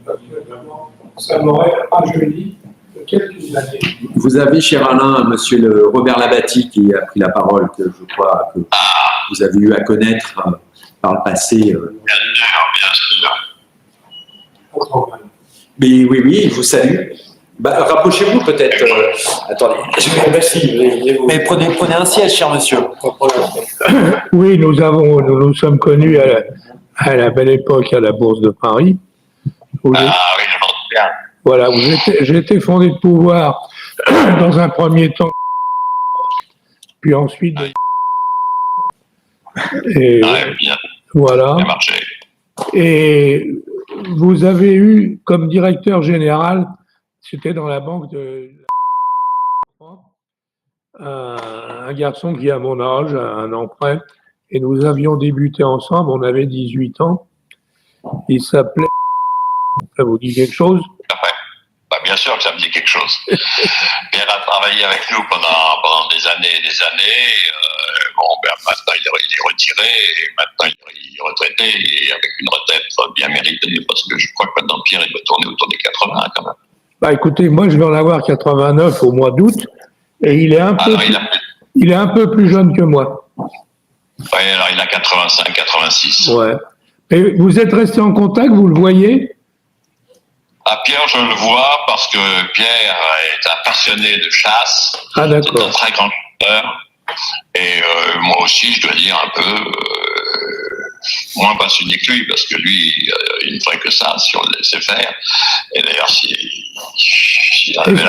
parce que vraiment, ça m'aurait rajeuni de quelques années. Vous avez, cher Alain, monsieur le Robert Labatti qui a pris la parole, que je crois que vous avez eu à connaître par le passé. Bien sûr. Mais oui, je vous salue. Bah, rapprochez-vous peut-être. Attendez. Mais prenez un siège, cher monsieur. Oui, nous nous sommes connus à la belle époque à la Bourse de Paris. Oui, je m'en souviens. Voilà, où j'ai été fondé de pouvoir dans un premier temps, puis ensuite. Et bien. Voilà. Ça a marché. Et vous avez eu comme directeur général, c'était dans la banque de un garçon qui a mon âge, un an près, et nous avions débuté ensemble, on avait 18 ans. Il s'appelait, ça vous dit quelque chose? Bah, bien sûr que ça me dit quelque chose. Pierre a travaillé avec nous pendant des années et des années. Bon, ben, maintenant il est retiré et maintenant retraité et avec une retraite bien méritée, parce que je crois que maintenant Pierre, il doit tourner autour des 80 quand même. Bah écoutez, moi je vais en avoir 89 au mois d'août et il est un peu plus jeune que moi. Oui, alors il a 85, 86. Ouais. Et vous êtes resté en contact, vous le voyez? Ah, Pierre, je le vois parce que Pierre est un passionné de chasse. Ah C'est un d'accord. très grand chasseur. Et moi aussi, je dois dire un peu moins passionné que lui, parce que lui, il ne ferait que ça si on le laissait faire. Et d'ailleurs, Est-ce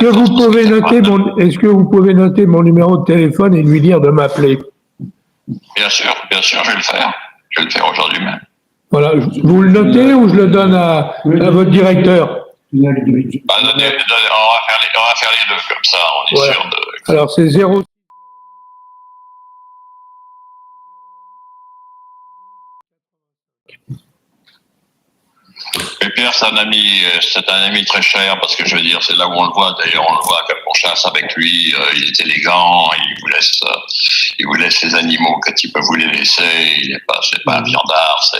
que vous pouvez noter mon numéro de téléphone et lui dire de m'appeler? Bien sûr, je vais le faire. Je vais le faire aujourd'hui même. Voilà, vous le notez ou je le donne à votre directeur? On va faire les deux, comme ça, on est Voilà. sûr de... Alors c'est 0. Et Pierre, c'est un ami très cher, parce que je veux dire, c'est là où on le voit. D'ailleurs, on le voit quand on chasse avec lui, il est élégant, il vous laisse les animaux quand il peut vous les laisser. C'est pas un viandard,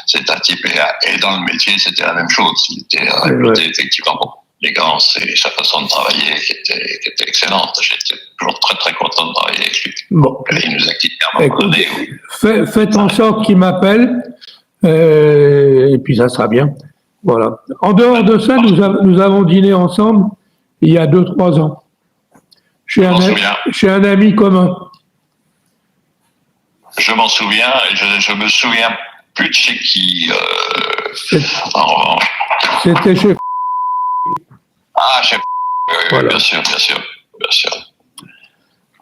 c'est un type. Et dans le métier, c'était la même chose. Il était réputé effectivement pour l'élégance et sa façon de travailler qui était excellente. J'étais toujours très très content de travailler avec lui. Bon. Il nous a quittés à un moment donné. Faites en sorte qu'il m'appelle. Et puis ça sera bien. Voilà. En dehors de ça, nous avons dîné ensemble il y a 2-3 ans. Chez un ami commun. Je m'en souviens, et je me souviens plus de chez qui, en revanche. C'était chez. Ah, chez Voilà. Bien sûr.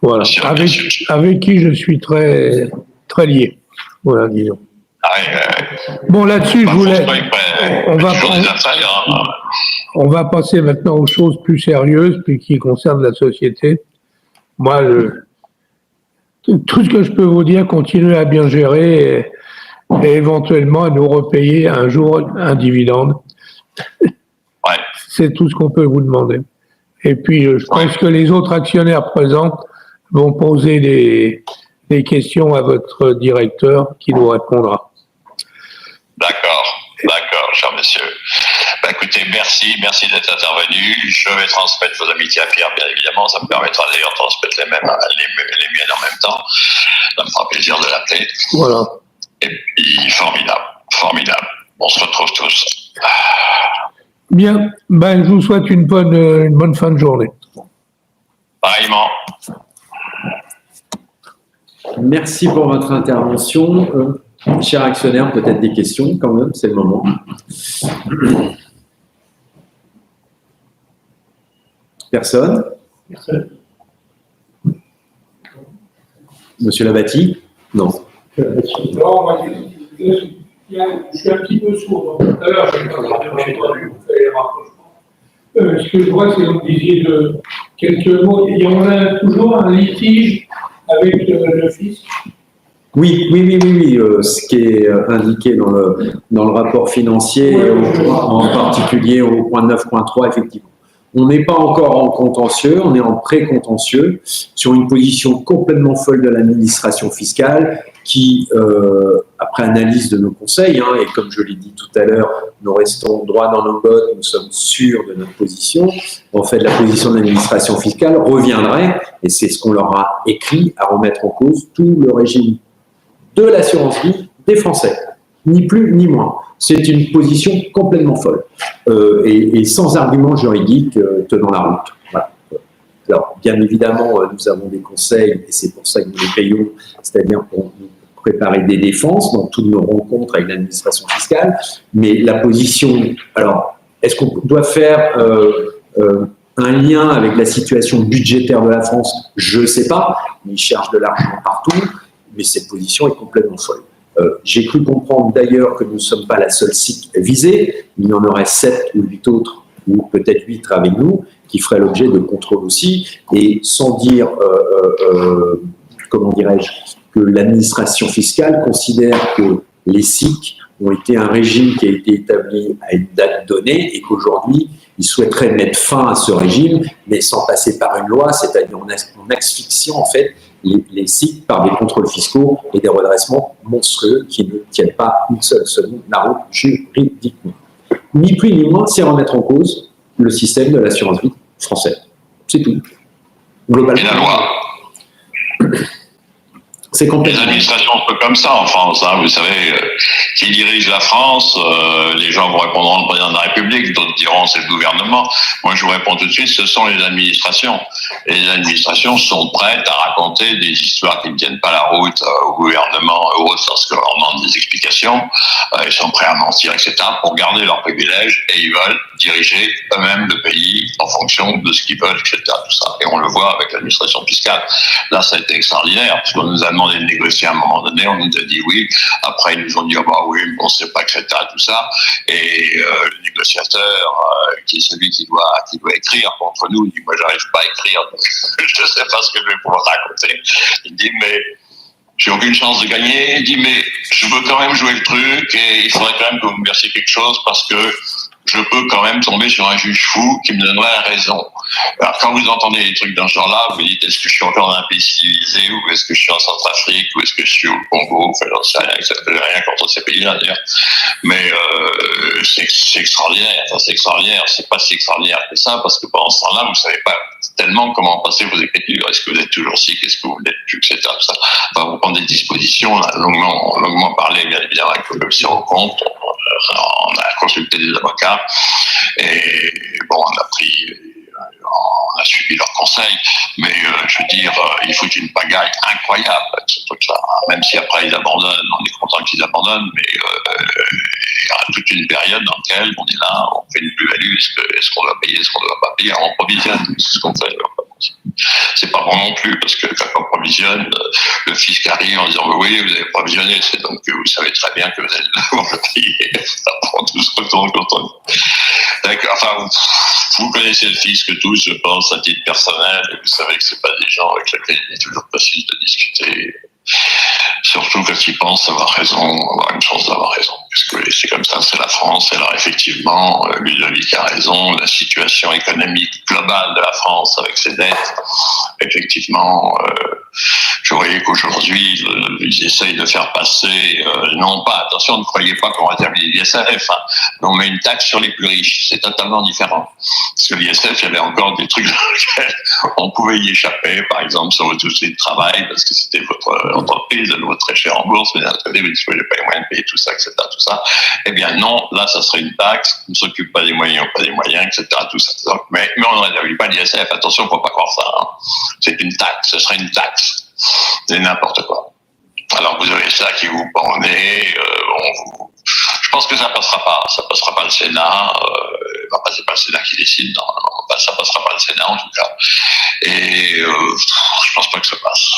Voilà. Bien sûr. Avec qui je suis très, très lié. Voilà, disons. Bon, là-dessus, je voulais. On va passer maintenant aux choses plus sérieuses, puis qui concernent la société. Moi, tout ce que je peux vous dire, continuez à bien gérer et éventuellement à nous repayer un jour un dividende. Ouais. C'est tout ce qu'on peut vous demander. Et puis, je pense que les autres actionnaires présents vont poser des questions à votre directeur qui nous répondra. D'accord, cher monsieur. Écoutez, merci d'être intervenu. Je vais transmettre vos amitiés à Pierre, bien évidemment. Ça me permettra d'ailleurs de transmettre les miennes en même temps. Ça me fera plaisir de l'appeler. Voilà. Et puis, formidable. On se retrouve tous. Bien. Je vous souhaite une bonne fin de journée. Pareillement. Merci pour votre intervention. Cher actionnaire, peut-être des questions quand même, c'est le moment. Personne? Monsieur Labati? Non. Non, moi, je suis un petit peu sourd. Tout à l'heure, j'ai entendu les rapprochements. Ce que je vois, c'est que vous disiez quelques mots. Et on a toujours un litige avec le fisc. Oui. Ce qui est indiqué dans le rapport financier, en particulier au point 9.3, effectivement. On n'est pas encore en contentieux, on est en pré-contentieux sur une position complètement folle de l'administration fiscale qui, après analyse de nos conseils, et comme je l'ai dit tout à l'heure, nous restons droits dans nos bottes, nous sommes sûrs de notre position. En fait, la position de l'administration fiscale reviendrait, et c'est ce qu'on leur a écrit, à remettre en cause tout le régime de l'assurance vie des Français, ni plus ni moins. C'est une position complètement folle et sans argument juridique tenant la route. Voilà. Alors, bien évidemment, nous avons des conseils et c'est pour ça que nous les payons, c'est-à-dire pour nous préparer des défenses dans toutes nos rencontres avec l'administration fiscale. Mais la position, alors, est-ce qu'on doit faire un lien avec la situation budgétaire de la France? Je ne sais pas. Ils cherchent de l'argent partout. Mais cette position est complètement folle. J'ai cru comprendre d'ailleurs que nous ne sommes pas la seule SIC visée. Il y en aurait 7 ou 8 autres, ou peut-être 8 avec nous, qui feraient l'objet de contrôle aussi. Et sans dire, comment dirais-je, que l'administration fiscale considère que les SIC ont été un régime qui a été établi à une date donnée et qu'aujourd'hui, ils souhaiteraient mettre fin à ce régime, mais sans passer par une loi, c'est-à-dire en asphyxiant en fait les SIC par des contrôles fiscaux et des redressements monstrueux qui ne tiennent pas une seule seconde la route juridiquement. Ni plus ni moins, c'est remettre en cause le système de l'assurance vie français. C'est tout. Globalement. Et la loi. C'est Les complètement. administrations un peu comme ça en France, hein, vous savez, qui dirige la France, les gens vous répondront le président de la République, d'autres diront c'est le gouvernement. Moi je vous réponds tout de suite, ce sont les administrations. Et les administrations sont prêtes à raconter des histoires qui ne tiennent pas la route au gouvernement et autres lorsqu'on leur demande des explications. Ils sont prêts à mentir, etc. pour garder leurs privilèges et ils veulent diriger eux-mêmes le pays en fonction de ce qu'ils veulent, etc. Tout ça. Et on le voit avec l'administration fiscale. Là ça a été extraordinaire parce qu'on nous a demandé de négocier à un moment donné, on nous a dit oui, après ils nous ont dit oh bah oui, on ne sait pas, etc. tout ça, et le négociateur qui est celui qui doit écrire contre nous, il dit moi j'arrive pas à écrire, je ne sais pas ce que je vais pouvoir raconter. Il dit mais j'ai aucune chance de gagner, il dit mais je veux quand même jouer le truc et il faudrait quand même que vous me versiez quelque chose parce que je peux quand même tomber sur un juge fou qui me donnerait raison. Alors, quand vous entendez des trucs dans ce genre-là, vous dites, est-ce que je suis encore dans un pays civilisé, ou est-ce que je suis en Centrafrique, ou est-ce que je suis au Congo, enfin, j'en sais rien, rien contre ces pays-là, d'ailleurs. Mais, c'est extraordinaire, enfin, c'est extraordinaire, c'est pas si extraordinaire que ça, parce que pendant ce temps-là, vous savez pas tellement comment passer vos écritures. Est-ce que vous êtes toujours sick, est-ce que vous l'êtes plus, etc. Tout ça. Enfin, vous prenez des dispositions, on a longuement parlé, bien évidemment, avec le commissaire au compte, on a consulté des avocats, et bon, on a suivi leurs conseils, mais je veux dire, il faut une pagaille incroyable avec ce truc-là. Même si après ils abandonnent, on est content qu'ils abandonnent, mais il y a toute une période dans laquelle on est là, on fait une plus-value, est-ce qu'on doit payer, est-ce qu'on ne doit pas payer, on provisionne, c'est ce qu'on fait. C'est pas bon non plus, parce que quand on provisionne, le fisc arrive en disant oui, vous avez provisionné, c'est donc que vous savez très bien que vous allez devoir le payer. Ça prend tout se retourne contre nous. D'accord, enfin, vous connaissez le fisc tous, je pense, à titre personnel, et vous savez que c'est pas des gens avec lesquels il est toujours facile de discuter. Surtout quand ils pensent avoir raison, avoir une chance d'avoir raison. Parce que c'est comme ça, c'est la France. Et alors effectivement, Ludovic a raison, la situation économique globale de la France avec ses dettes, effectivement, je voyais qu'aujourd'hui, ils essayent de faire passer, non pas, attention, ne croyez pas qu'on rétablit l'ISF, hein, mais on met une taxe sur les plus riches. C'est totalement différent. Parce que l'ISF, il y avait encore des trucs dans lesquels on pouvait y échapper, par exemple sur votre outil de travail, parce que c'était votre entreprise, elle vaut très cher en bourse, mais d'un autre côté, vous dites, je n'ai pas les moyens de payer tout ça, etc. Tout ça. Eh bien non, là, ça serait une taxe, on ne s'occupe pas des moyens, pas des moyens, etc. Tout ça. Mais on ne rétablit pas l'ISF, attention, il ne faut pas croire ça. Hein. C'est une taxe, ce serait une taxe. C'est n'importe quoi. Alors vous avez ça qui vous pendez, je pense que ça passera pas le Sénat, c'est pas le Sénat qui décide, non, ça passera pas le Sénat en tout cas. Et je pense pas que ça passe,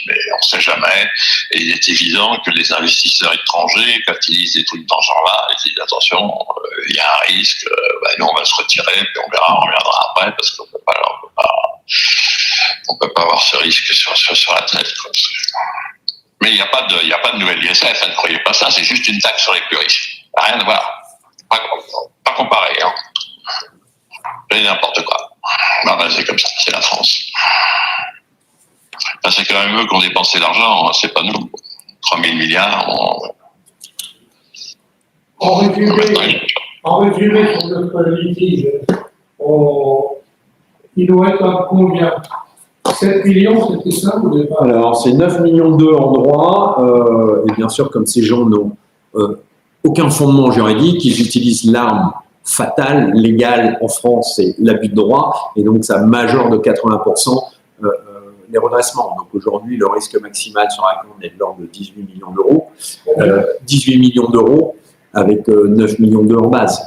mais on sait jamais. Et il est évident que les investisseurs étrangers, quand ils lisent des trucs dans ce genre-là, ils disent attention, il y a un risque, nous on va se retirer, puis on reviendra après, parce qu'on peut pas avoir ce risque sur la tête. Mais il n'y a pas de nouvelle ISF, ne croyez pas ça, c'est juste une taxe sur les plus riches. Rien à voir. Pas comparé, hein. C'est n'importe quoi. C'est comme ça, c'est la France. C'est quand même eux qui ont dépensé l'argent, hein, c'est pas nous. 3 000 milliards, En résumé sur notre litige, il doit être à combien? 7 millions, c'était ça ou pas? Alors, c'est 9 millions d'euros en droit, et bien sûr, comme ces gens n'ont aucun fondement juridique, ils utilisent l'arme fatale, légale en France, c'est l'abus de droit, et donc ça majore de 80% les redressements. Donc aujourd'hui, le risque maximal sur un compte est de l'ordre de 18 millions d'euros. 18 millions d'euros avec 9 millions d'euros en base.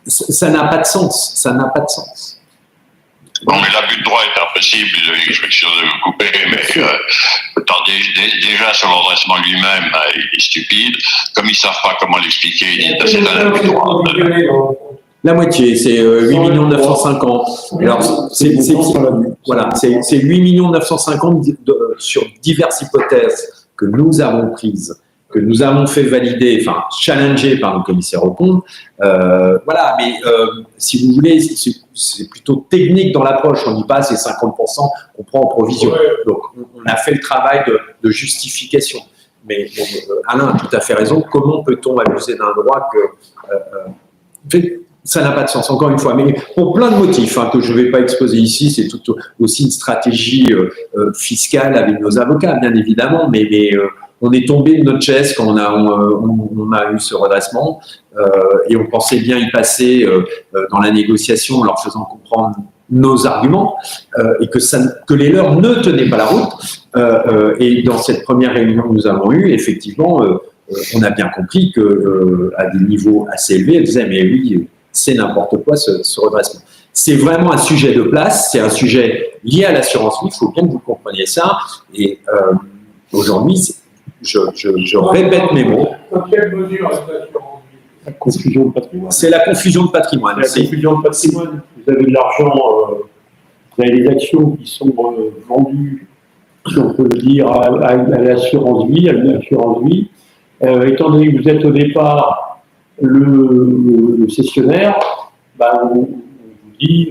Ça n'a pas de sens, ça n'a pas de sens. Non, mais l'abus de droit est impossible, je m'excuse de vous couper, mais déjà sur le redressement lui-même, il est stupide. Comme ils ne savent pas comment l'expliquer, ils disent c'est un abus de droit. La moitié, c'est 8 950 000. Alors, c'est 8 950 000 sur diverses hypothèses que nous avons prises que nous avons fait valider, enfin challenger par le commissaire aux comptes. Voilà, mais si vous voulez, c'est plutôt technique dans l'approche. On dit pas c'est 50% qu'on prend en provision. Donc on a fait le travail de justification. Mais Alain a tout à fait raison. Comment peut-on abuser d'un droit que ça n'a pas de sens, encore une fois, mais pour plein de motifs que je ne vais pas exposer ici, c'est tout aussi une stratégie fiscale avec nos avocats, bien évidemment, mais on est tombé de notre chaise quand on a eu ce redressement et on pensait bien y passer dans la négociation en leur faisant comprendre nos arguments et que les leurs ne tenaient pas la route. Et dans cette première réunion que nous avons eue, effectivement, on a bien compris qu'à des niveaux assez élevés, elles disaient « mais oui, c'est n'importe quoi ce redressement ». C'est vraiment un sujet de place, c'est un sujet lié à l'assurance vie, il faut bien que vous compreniez ça. Et aujourd'hui, je répète mes mots. Dans quelle mesure est l'assurance vie? La confusion de patrimoine. C'est la confusion de patrimoine. La confusion de patrimoine. Vous avez de l'argent, vous avez des actions qui sont vendues, si on peut le dire, à l'assurance vie, à une assurance vie. Étant donné que vous êtes au départ le cessionnaire, on vous dit,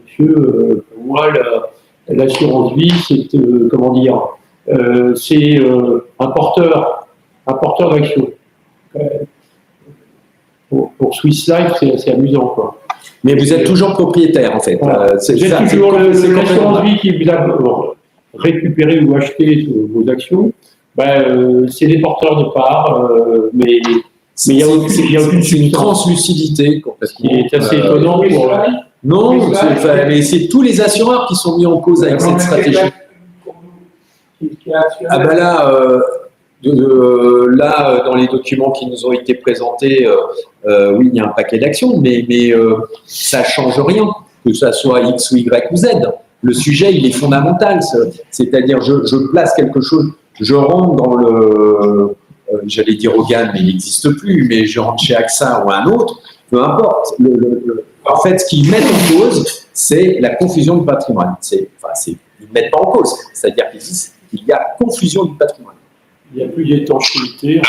monsieur, pour moi, l'assurance vie, c'est, comment dire, c'est un porteur d'actions. Pour Swiss Life, c'est amusant, quoi. Mais vous êtes toujours propriétaire, en fait. Voilà. Vous êtes toujours l'assurance vie qui vous a récupéré ou acheté vos actions. C'est des porteurs de parts, mais il y a une translucidité qui est assez étonnant. Non, mais c'est tous les assureurs qui sont mis en cause avec cette stratégie. Là, dans les documents qui nous ont été présentés, oui, il y a un paquet d'actions, mais ça ne change rien, que ça soit X ou Y ou Z. Le sujet, il est fondamental. C'est-à-dire, je place quelque chose, je rentre dans le, j'allais dire Hogan, mais il n'existe plus, mais je rentre chez AXA ou un autre, peu importe. En fait, ce qu'ils mettent en cause, c'est la confusion du patrimoine. Ils ne mettent pas en cause, c'est-à-dire qu'il y a confusion du patrimoine. Il n'y a plus d'étanchéité.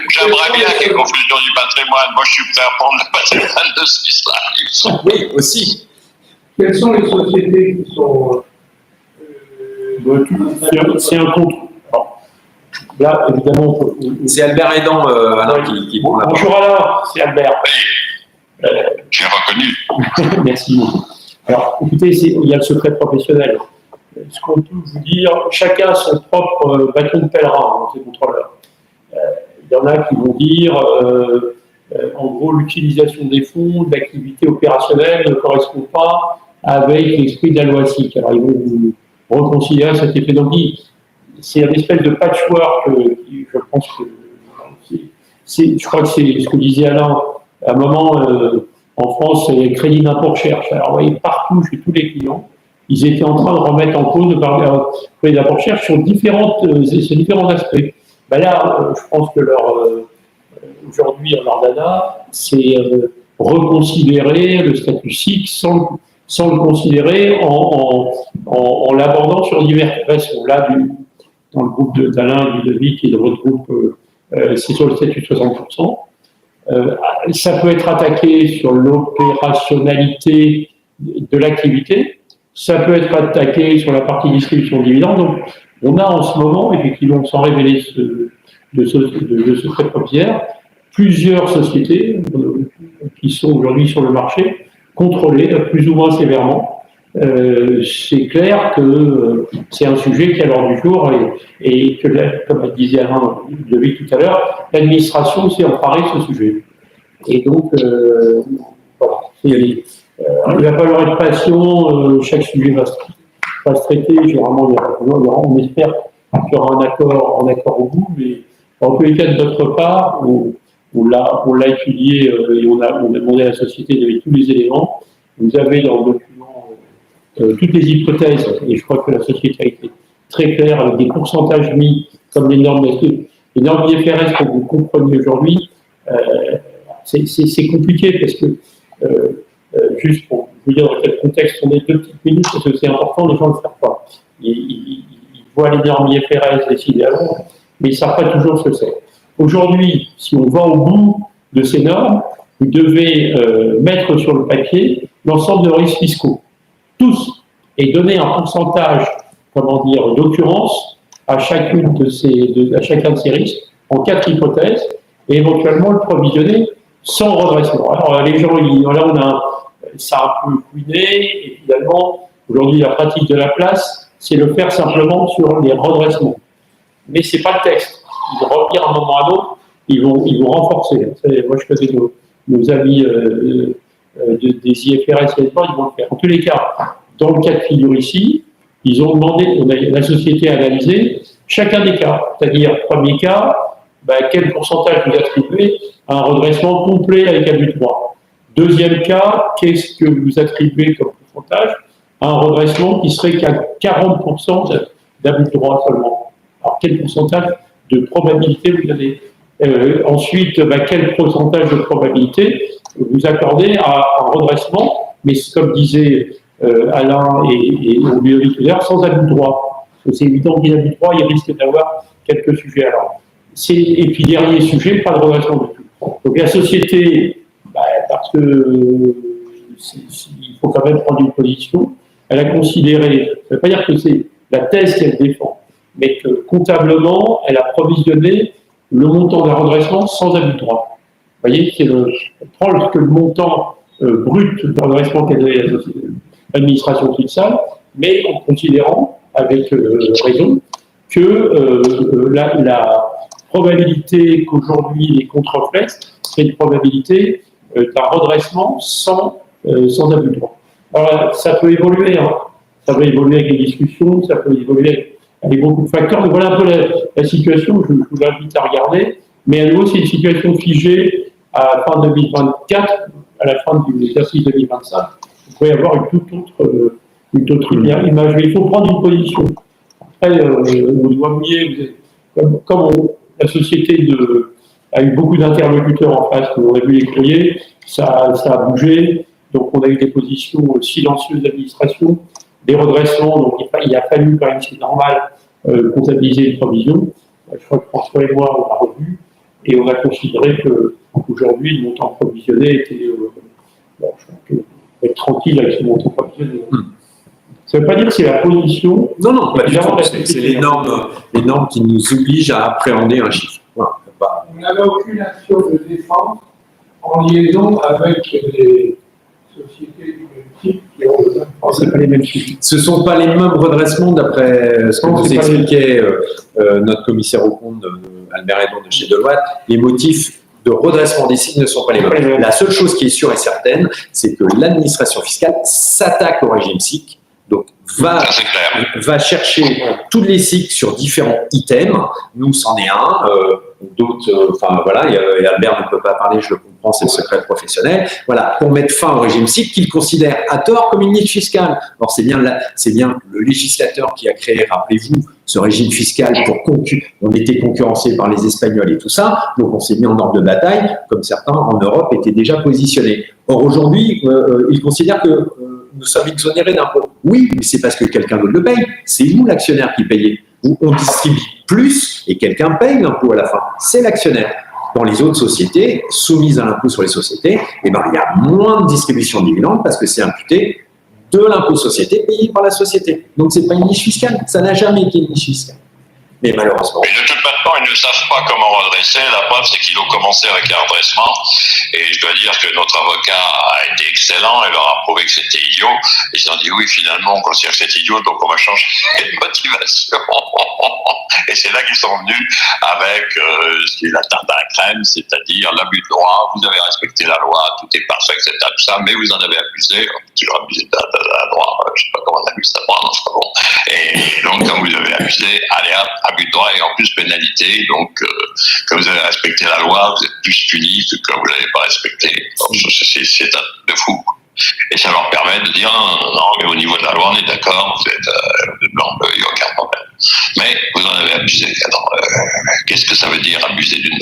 J'aimerais bien qu'il y ait confusion du patrimoine. Moi, je suis prêt à prendre le patrimoine de Swiss Life. Oui, aussi. Quelles sont les sociétés qui sont... C'est un compte. Là, évidemment... C'est Albert Aidan, Alain, qui prend la parole. Bonjour Alain, c'est Albert. J'ai reconnu. Merci. Alors, écoutez, il y a le secret professionnel. Ce qu'on peut vous dire, chacun a son propre bâton de pèlerin, ces contrôleurs. Il y en a qui vont dire, en gros, l'utilisation des fonds, de l'activité opérationnelle ne correspond pas avec l'esprit de la loi SIC. Alors, ils vont vous reconsidérer cet effet. Donc, c'est une espèce de patchwork qui, je pense que je crois que c'est ce que disait Alain. À un moment, en France, c'est crédit d'impôt recherche. Alors, vous voyez, partout, chez tous les clients, ils étaient en train de remettre en cause le crédit d'impôt recherche sur différents aspects. Là, je pense que aujourd'hui, leur dada, c'est reconsidérer le statut SIC sans le considérer en l'abordant sur divers façons. Là, dans le groupe d'Alain, Ludovic et de votre groupe, c'est sur le statut 60%. Ça peut être attaqué sur l'opérationnalité de l'activité, ça peut être attaqué sur la partie distribution de dividendes. Donc, on a en ce moment, effectivement, sans révéler de secret propriétaire, plusieurs sociétés qui sont aujourd'hui sur le marché, contrôlées plus ou moins sévèrement. C'est clair que c'est un sujet qui est à l'ordre du jour et que, comme disait Alain Levic tout à l'heure, l'administration s'est emparée de ce sujet. Et donc, voilà. Il va falloir être patient, chaque sujet va se traiter. Généralement, on espère qu'il y aura un accord au bout, mais en tous les cas, de notre part, on l'a étudié et on a demandé à la société d'avoir tous les éléments. Vous avez dans le document toutes les hypothèses, et je crois que la société a été très claire avec des pourcentages mis comme les normes IFRS que vous compreniez aujourd'hui. C'est compliqué parce que, juste pour vous dire dans quel contexte on est 2 petites minutes, parce que c'est important, les gens ne le savent pas. Ils voient les normes IFRS décidées avant, mais ils ne savent pas toujours ce que c'est. Aujourd'hui, si on va au bout de ces normes, vous devez mettre sur le papier l'ensemble de risques fiscaux, tous, et donner un pourcentage, d'occurrence à chacun de ces risques, en 4 hypothèses, et éventuellement le provisionner sans redressement. Alors les gens, ça a un peu couiné, et finalement, aujourd'hui, la pratique de la place, c'est le faire simplement sur les redressements. Mais ce n'est pas le texte. Ils vont revenir à un moment ou à un autre, ils vont renforcer. Moi, je connais nos amis des IFRS, ils vont le faire. En tous les cas, dans le cas de figure ici, ils ont demandé, la société a analysé chacun des cas. C'est-à-dire, premier cas, quel pourcentage vous attribuez à un redressement complet avec abus de droit. Deuxième cas, qu'est-ce que vous attribuez comme pourcentage à un redressement qui serait qu'à 40% d'abus de droit seulement. Alors, quel pourcentage de probabilité vous avez ensuite, quel pourcentage de probabilité vous accordez à un redressement, mais comme disait Alain et Ludovic tout à l'heure, sans abus de droit. C'est évident qu'il y a abus de droit, il risque d'avoir quelques sujets. Alors, et puis, dernier sujet, pas de redressement du tout. Donc, la société, parce que il faut quand même prendre une position, elle a considéré, ça ne veut pas dire que c'est la thèse qu'elle défend, mais que comptablement, elle a provisionné le montant d'un redressement sans abus de droit. Vous voyez, elle prend le montant brut de redressement qu'elle donné à l'administration fiscale, mais en considérant, avec raison, que la probabilité qu'aujourd'hui les comptes reflètent, c'est une probabilité d'un redressement sans abus de droit. Alors, ça peut évoluer, hein. Ça peut évoluer avec les discussions, ça peut évoluer avec beaucoup de facteurs. Donc voilà un peu la situation, je vous invite à regarder. Mais à nouveau, c'est une situation figée à la fin 2024, à la fin de l'exercice 2025. Vous pouvez avoir une toute autre image. Mais il faut prendre une position. Après, on doit mouiller, comme la société a eu beaucoup d'interlocuteurs en face, on a vu les courriers, ça a bougé. Donc, on a eu des positions silencieuses d'administration, des redressements. Donc, il a fallu quand même, c'est normal, comptabiliser une provision. Je crois que François et moi, on l'a revu et on a considéré qu'aujourd'hui, le montant provisionné était. Je crois que faut être tranquille avec ce montant provisionné. Ça ne veut pas dire que c'est la position. Non, pas du tout. C'est les normes qui nous obligent à appréhender un chiffre. Voilà. On n'avait aucune action de défense en liaison avec les sociétés du même type qui ont le même problème. C'est pas les mêmes chiffres. Ce ne sont pas les mêmes redressements d'après ce que nous expliquait notre commissaire aux comptes, Albert Edon de chez Deloitte. Les motifs de redressement des signes ne sont pas les mêmes. La seule chose qui est sûre et certaine, c'est que l'administration fiscale s'attaque au régime SIC. Donc, va chercher tous les cycles sur différents items. Nous, c'en est un. D'autres, et Albert ne peut pas parler, je le comprends, c'est le secret professionnel. Voilà, pour mettre fin au régime SIC qu'il considère à tort comme une niche fiscale. Alors, c'est bien le législateur qui a créé, rappelez-vous, ce régime fiscal on était concurrencé par les Espagnols et tout ça. Donc, on s'est mis en ordre de bataille, comme certains en Europe étaient déjà positionnés. Or, aujourd'hui, ils considèrent que nous sommes exonérés d'impôts. Oui, mais c'est parce que quelqu'un d'autre le paye. C'est vous, l'actionnaire, qui payez. On distribue plus et quelqu'un paye l'impôt à la fin. C'est l'actionnaire. Dans les autres sociétés, soumises à l'impôt sur les sociétés, il y a moins de distribution de dividendes parce que c'est imputé de l'impôt société payé par la société. Donc, ce n'est pas une niche fiscale. Ça n'a jamais été une niche fiscale. Mais malheureusement. Mais de toute façon, ils ne savent pas comment redresser. La preuve, c'est qu'ils ont commencé avec un redressement. Et je dois dire que notre avocat a été excellent et leur a prouvé que c'était idiot. Ils se sont dit, oui, finalement, on considère que c'est idiot, donc on va changer de motivation. Et c'est là qu'ils sont venus avec ce qui est la tarte à la crème, c'est-à-dire l'abus de droit. Vous avez respecté la loi, tout est parfait, etc. Tout ça, mais vous en avez abusé. Toujours abusé de la loi. Je ne sais pas comment on abuse la loi, non, c'est pas bon. Et donc, quand vous avez abusé, allez hop, abus de droit et en plus pénalité. Donc, quand vous avez respecté la loi, vous êtes plus puni que quand vous ne l'avez pas respecté. C'est un truc de fou. Et ça leur permet de dire non, mais au niveau de la loi, on est d'accord, vous êtes blanc, il n'y a aucun problème. Mais vous en avez abusé. Qu'est-ce que ça veut dire abuser d'une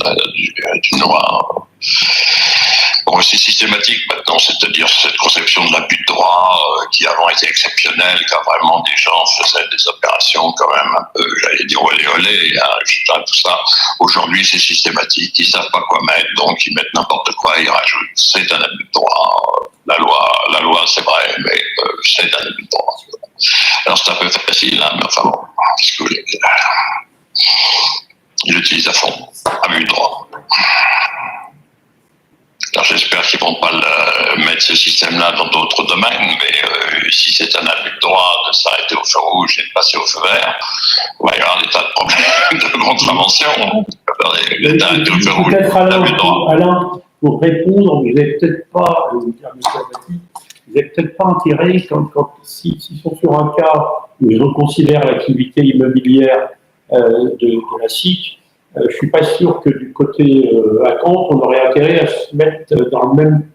loi? Bon, c'est systématique maintenant, c'est-à-dire cette conception de l'abus de droit qui avant était exceptionnelle, quand vraiment des gens faisaient des opérations quand même un peu, j'allais dire olé olé, tout ça. Aujourd'hui, c'est systématique, ils savent pas quoi mettre, donc ils mettent n'importe quoi, ils rajoutent. C'est un abus de droit. La loi, c'est vrai, mais c'est un abus de droit. Alors c'est un peu facile, hein, mais enfin bon, qu'est-ce que vous voulez dire ? Ils l'utilisent à fond, abus de droit. Alors j'espère qu'ils ne vont pas mettre ce système-là dans d'autres domaines, mais si c'est un abus de droit de s'arrêter au feu rouge et de passer au feu vert, il va y avoir des tas de problèmes de contravention. L'État arrêté au feu rouge, Peut-être abus de droit. Alain, pour répondre, vous n'avez peut-être pas, vous n'avez peut-être pas intérêt, s'ils sont sur un cas où ils reconsidèrent l'activité immobilière de la SIC, je ne suis pas sûr que du côté à Caen, on aurait intérêt à se mettre dans le même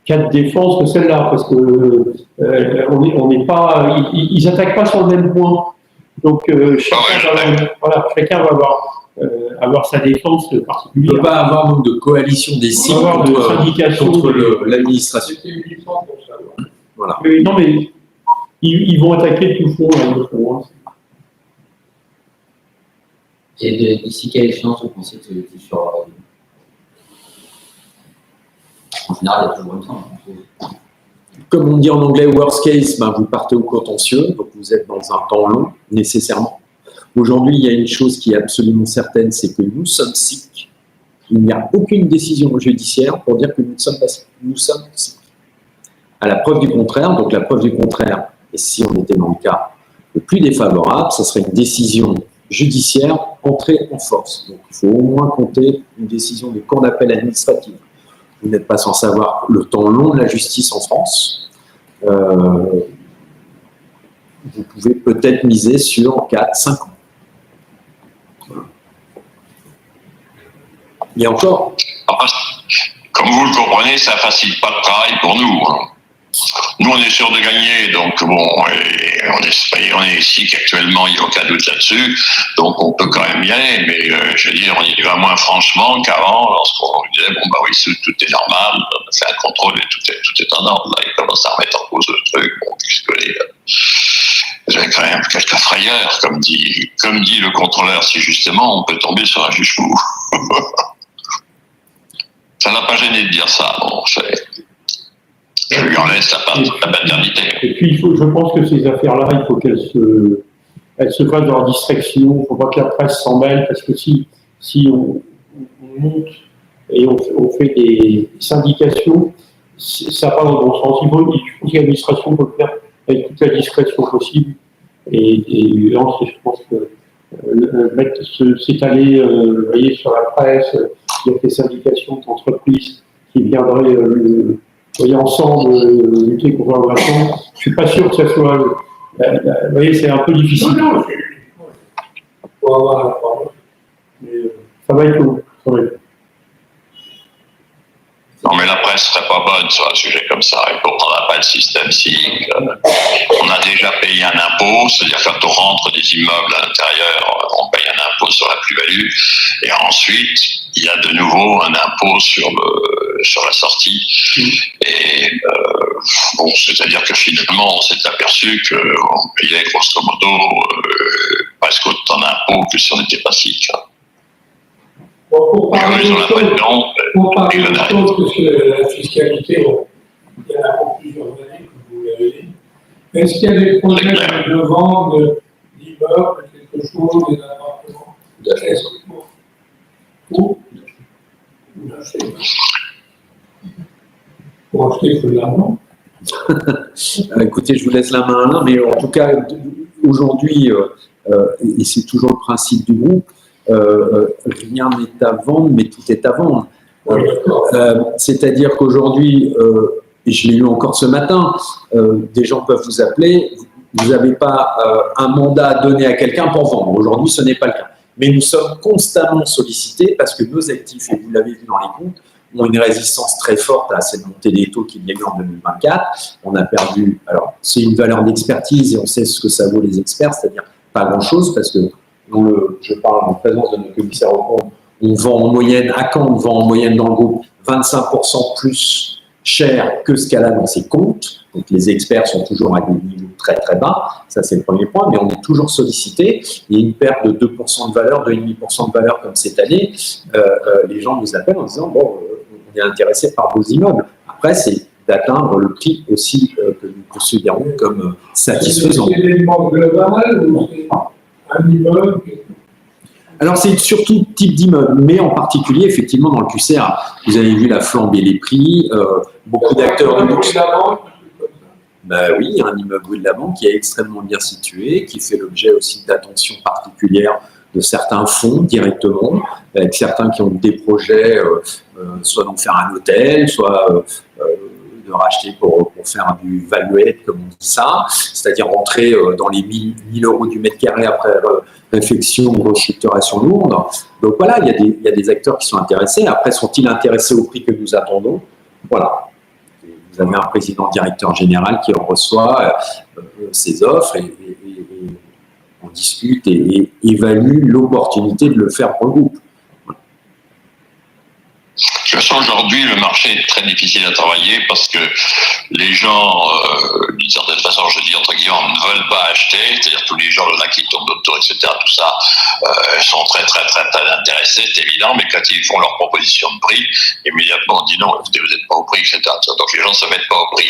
cas de défense que celle-là, parce que on n'est pas, ils n'attaquent pas sur le même point. Donc chacun va avoir sa défense Il ne particulière. peut pas avoir donc de coalition des SIC contre l'administration. C'était uniquement pour ça. Voilà. Non, mais ils vont attaquer tout fond, là, de fond, hein. Et d'ici quelle échéance vous pensez que c'est sur en général, il y a toujours une fin. Comme on dit en anglais, worst case, vous partez au contentieux, donc vous êtes dans un temps long, nécessairement. Aujourd'hui, il y a une chose qui est absolument certaine, c'est que nous sommes SIC. Il n'y a aucune décision judiciaire pour dire que nous sommes pas SIC. Nous sommes SIC. À la preuve du contraire, donc la preuve du contraire, et si on était dans le cas le plus défavorable, ce serait une décision judiciaire entrée en force. Donc il faut au moins compter une décision du cour d'appel administrative. Vous n'êtes pas sans savoir le temps long de la justice en France. Vous pouvez peut-être miser sur 4-5 ans. Et encore. Comme vous le comprenez, ça ne facilite pas le travail pour nous. Hein. Nous, on est sûr de gagner, donc bon, on est ici qu'actuellement, il n'y a aucun doute là-dessus, donc on peut quand même y aller, mais je veux dire, on y va moins franchement qu'avant, lorsqu'on disait, bon, bah oui, tout est normal, on a fait un contrôle et tout est en ordre, là, ils commencent à remettre en cause le truc, bon, puisque j'ai quand même quelques frayeurs, comme dit le contrôleur, si justement, on peut tomber sur un juge fou. Ça n'a pas gêné de dire ça, bon, je lui en laisse la paternité. Et puis, je pense que ces affaires-là, il faut qu'elles se fassent dans la discrétion. Il ne faut pas que la presse s'en mêle, parce que si on monte et on fait des syndications, ça va dans le bon sens. Je pense que l'administration peut le faire avec toute la discrétion possible. Et là, je pense que s'étaler sur la presse, il y a des syndications d'entreprises qui viendraient ensemble lutter contre l'inflation. Je ne suis pas sûr que ça soit. Vous voyez, c'est un peu difficile. Non, Mais ça va être long. Non, mais la presse serait pas bonne sur un sujet comme ça. Et pourtant, on n'a pas le système SIC. On a déjà payé un impôt, c'est-à-dire quand on rentre des immeubles à l'intérieur, on paye un impôt sur la plus-value. Et ensuite, il y a de nouveau un impôt sur la sortie. Et bon, c'est-à-dire que finalement, on s'est aperçu qu'on payait grosso modo presque autant d'impôts que si on n'était pas SIC. Pour parler de choses, parce que la fiscalité, il y en a pour plusieurs années, comme vous l'avez dit. Est-ce qu'il y a des projets de vente d'immeubles, quelque chose, des appartements pour acheter, il faut de l'argent. Écoutez, je vous laisse la main à l'un, mais en tout cas, aujourd'hui, et c'est toujours le principe du groupe, rien n'est à vendre, mais tout est à vendre. C'est-à-dire qu'aujourd'hui, et je l'ai eu encore ce matin, des gens peuvent vous appeler, vous n'avez pas un mandat à donner à quelqu'un pour vendre. Aujourd'hui, ce n'est pas le cas. Mais nous sommes constamment sollicités parce que nos actifs, et vous l'avez vu dans les comptes, ont une résistance très forte à cette montée des taux qu'il y a eu en 2024. On a perdu, alors c'est une valeur d'expertise et on sait ce que ça vaut les experts, c'est-à-dire pas grand-chose parce que je parle en présence de nos commissaires aux comptes, on vend en moyenne, à Caen, on vend en moyenne dans le groupe 25% plus cher que ce qu'elle a dans ses comptes. Donc les experts sont toujours à des niveaux très très bas, ça c'est le premier point, mais on est toujours sollicité. Il y a une perte de 2% de valeur, 2,5% de valeur comme cette année. Les gens nous appellent en disant bon, on est intéressé par vos immeubles. Après, c'est d'atteindre le prix aussi que nous considérons comme satisfaisant. C'est l'élément global ou c'est un immeuble? Alors, c'est surtout type d'immeuble, mais en particulier, effectivement, dans le QCR, vous avez vu la flambée des prix, beaucoup d'acteurs de luxe. Ben oui, il y a un immeuble rue de la Banque qui est extrêmement bien situé, qui fait l'objet aussi d'attention particulière de certains fonds directement, avec certains qui ont des projets, soit d'en faire un hôtel, soit de racheter pour faire du value-add, comme on dit ça, c'est-à-dire rentrer dans les 1000 € du mètre carré après réfection ou restructuration lourde. Donc voilà, il y a des acteurs qui sont intéressés. Après, sont-ils intéressés au prix que nous attendons? Voilà. Vous avez un président directeur général qui en reçoit ses offres et on discute et évalue l'opportunité de le faire pour le groupe. De toute façon, aujourd'hui, le marché est très difficile à travailler parce que les gens, d'une certaine façon, je dis entre guillemets, ne veulent pas acheter, c'est-à-dire tous les gens là qui tournent autour, etc., tout ça, sont très intéressés, c'est évident, mais quand ils font leur proposition de prix, immédiatement on dit non, écoutez, vous n'êtes pas au prix, etc. Donc les gens ne se mettent pas au prix.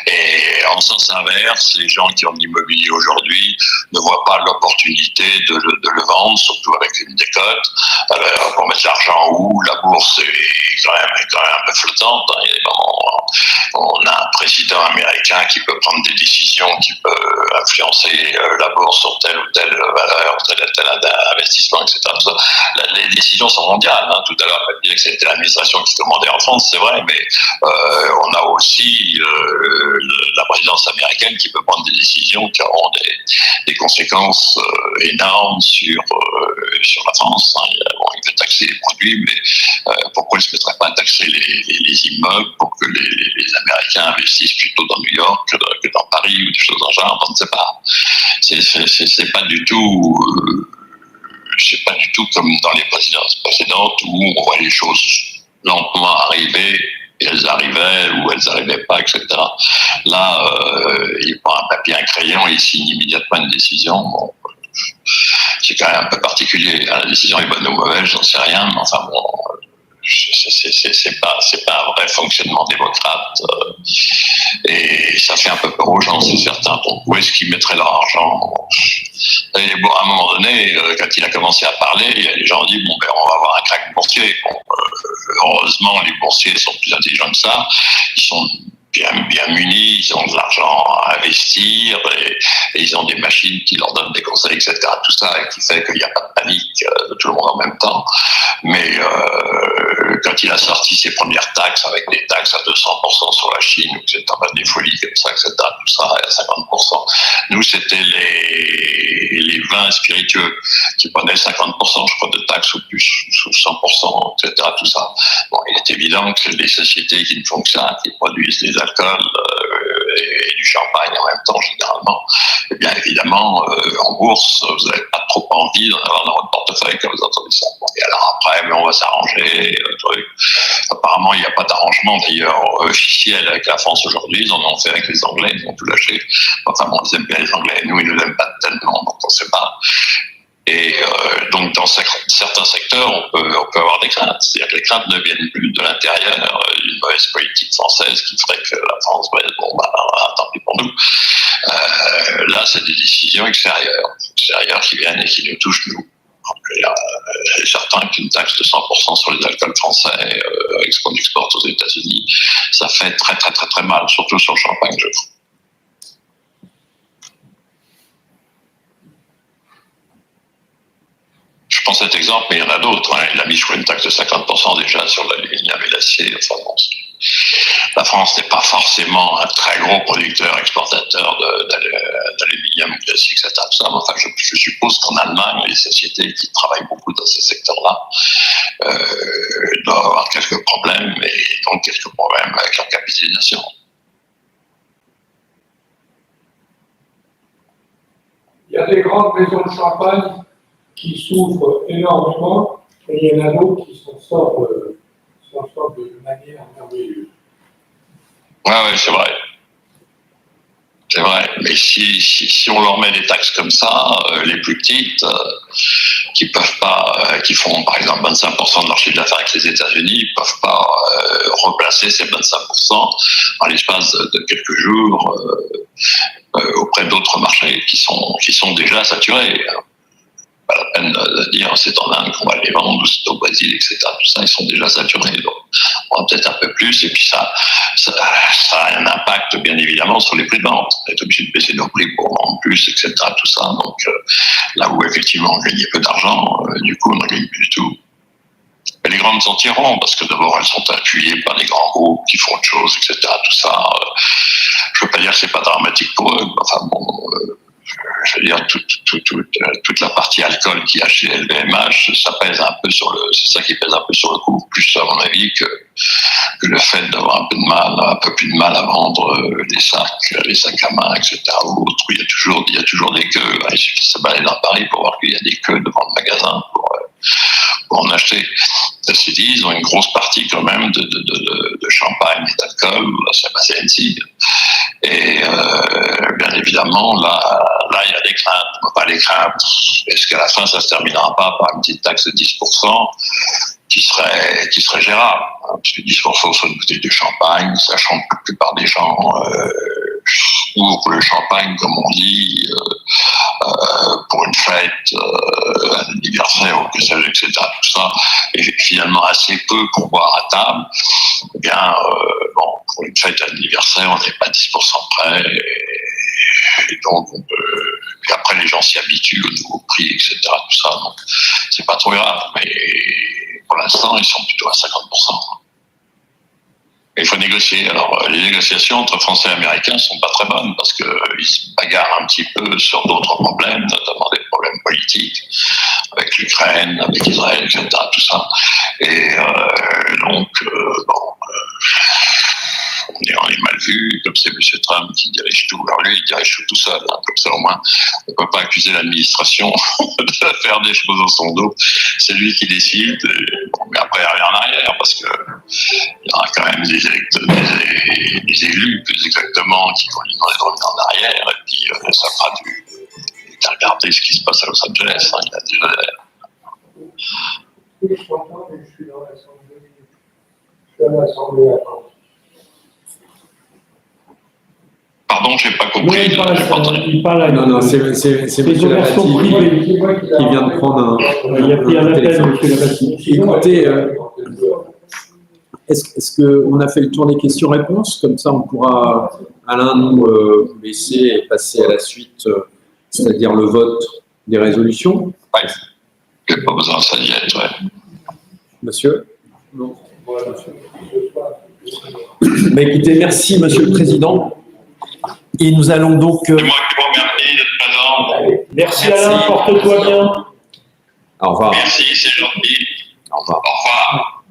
Et en sens inverse, les gens qui ont de l'immobilier aujourd'hui ne voient pas l'opportunité de le vendre, surtout avec une décote. Alors, pour mettre l'argent où la bourse est quand même un peu flottante. On a un président américain qui peut prendre des décisions, qui peut influencer la bourse sur telle ou telle valeur, tel investissement, etc. Les décisions sont mondiales. Tout à l'heure, on disait que c'était l'administration qui commandait en France, c'est vrai, mais on a aussi la présidence américaine qui peut prendre des décisions qui auront des conséquences énormes sur la France. Il veut taxer les produits, mais pourquoi il ne se mettrait pas à taxer les immeubles pour que les Américains investissent plutôt dans New York que dans Paris ou des choses dans le genre? On ne sait pas. C'est pas du tout. C'est pas du tout comme dans les présidences précédentes où on voit les choses lentement arriver. Et elles arrivaient ou elles n'arrivaient pas, etc. Là, il prend un papier, un crayon et il signe immédiatement une décision. Bon, c'est quand même un peu particulier. La décision est bonne ou mauvaise, j'en sais rien, mais enfin bon, c'est pas un vrai fonctionnement démocrate. Et ça fait un peu peur aux gens, c'est certain. Donc où est-ce qu'ils mettraient leur argent? Et bon, à un moment donné, quand il a commencé à parler, les gens ont dit bon, ben, on va avoir un crack boursier. Bon, heureusement, les boursiers sont plus intelligents que ça. Ils sont bien munis, ils ont de l'argent à investir et ils ont des machines qui leur donnent des conseils, etc. Tout ça qui fait qu'il n'y a pas de panique de tout le monde en même temps. Mais quand il a sorti ses premières taxes, avec des taxes à 200% sur la Chine, etc., des folies comme ça, etc., tout ça à 50%. Nous, c'était les vins spiritueux qui prenaient 50%, je crois, de taxes ou plus, ou 100%, etc., tout ça. Bon, il est évident que les sociétés qui ne font que ça, qui produisent des alcools et du champagne en même temps, généralement, eh bien, évidemment, en bourse, vous n'avez pas trop envie d'en avoir dans votre portefeuille quand vous entendez ça. Bon, et alors après, mais on va s'arranger, truc. Apparemment, il n'y a pas d'arrangement, d'ailleurs, officiel avec la France aujourd'hui. Ils en ont fait avec les Anglais, ils ont tout lâché. Enfin bon, ils aiment bien les Anglais, nous, ils ne l'aiment pas tellement, donc on ne sait pas. Et donc, dans certains secteurs, on peut avoir des craintes. C'est-à-dire que les craintes ne viennent plus de l'intérieur d'une mauvaise politique française qui ferait que la France va être, bon, tant pis pour nous. Là, c'est des décisions extérieures qui viennent et qui nous touchent, nous. C'est certain qu'une taxe de 100% sur les alcools français, avec ce qu'on exporte aux États-Unis, ça fait très mal, surtout sur le champagne, je trouve. Je prends cet exemple, mais il y en a d'autres. Il a mis, je crois, une taxe de 50% déjà sur l'aluminium et l'acier. Enfin, bon, la France n'est pas forcément un très gros producteur, exportateur d'aluminium, d'acier, etc. Mais enfin, je suppose qu'en Allemagne, les sociétés qui travaillent beaucoup dans ces secteurs-là doivent avoir quelques problèmes, et donc quelques problèmes avec leur capitalisation. Il y a des grandes maisons de champagne qui souffrent énormément. Et il y en a d'autres qui s'en sortent de manière merveilleuse. Ouais, c'est vrai. C'est vrai, mais si on leur met des taxes comme ça, les plus petites, qui peuvent pas, qui font par exemple 25% de leur chiffre d'affaires avec les États-Unis, peuvent pas replacer ces 25% en l'espace de quelques jours auprès d'autres marchés qui sont déjà saturés. Pas la peine de dire c'est en Inde qu'on va les vendre ou c'est au Brésil, etc. Tout ça, ils sont déjà saturés. Donc, on va peut-être un peu plus. Et puis ça a un impact, bien évidemment, sur les prix de vente. On est obligé de baisser nos prix pour vendre plus, etc. Tout ça. Donc, là où effectivement on gagnait peu d'argent, du coup, on n'en gagne plus du tout. Mais les grandes s'en tireront parce que d'abord, elles sont appuyées par des grands groupes qui font autre chose, etc. Tout ça. Je veux pas dire que c'est pas dramatique pour eux. Enfin bon. Je veux dire, toute la partie alcool qu'il y a chez LVMH, ça pèse un peu c'est ça qui pèse un peu sur le coup, plus à mon avis que le fait d'avoir un peu plus de mal à vendre les sacs à main, etc. Ou autres. Il y a toujours des queues. Il suffit de se balader dans Paris pour voir qu'il y a des queues devant le magasin pour en acheter. Ceci dit, ils ont une grosse partie quand même de champagne et d'alcool, c'est basé à Annecy. Et bien évidemment, là, il y a des craintes. Pas les craintes. Est-ce qu'à la fin, ça se terminera pas par une petite taxe de 10% qui serait gérable? Parce que 10% sur une bouteille de champagne, sachant que la plupart des gens ouvrent le champagne, comme on dit, pour une fête, un anniversaire, ou que sais-je, etc. Tout ça, et finalement assez peu pour boire à table. Eh bien, pour une fête, un anniversaire, on n'est pas 10% près. Et donc, et après, les gens s'y habituent au nouveau prix, etc. Tout ça, donc c'est pas trop grave. Mais pour l'instant, ils sont plutôt à 50%. Et il faut négocier. Alors, les négociations entre Français et Américains sont pas très bonnes parce qu'ils se bagarrent un petit peu sur d'autres problèmes, notamment des problèmes politiques, avec l'Ukraine, avec Israël, etc. Tout ça. Et donc, on est mal vu, comme c'est M. Trump qui dirige tout. Alors lui, il dirige tout seul. Hein. Comme ça, au moins, on ne peut pas accuser l'administration de faire des choses dans son dos. C'est lui qui décide. Mais après, il revient en arrière parce que il y aura quand même des élus, plus exactement, qui vont lui revenir en arrière. Et puis, ça fera il a regardé ce qui se passe à Los Angeles. Hein. Il a déjà l'air. Oui, je t'entends, mais je suis dans l'Assemblée. Je suis à l'Assemblée à Caen. Pardon, je n'ai pas compris. Il parle à Non, c'est M. Labatti qui vient de prendre Il y a pris un appel, M. Labatti. Écoutez, est-ce qu'on a fait le tour des questions-réponses? Comme ça, on pourra, Alain, nous laisser passer à la suite, c'est-à-dire le vote des résolutions. Oui, je n'ai pas besoin de ça d'y être. Ouais. Monsieur? Non. Écoutez, merci, Monsieur le Président. Et nous allons donc. C'est moi qui vous remercie d'être présent. Merci Alain, porte-toi bien. Au revoir. Merci, c'est gentil. Au revoir. Au revoir.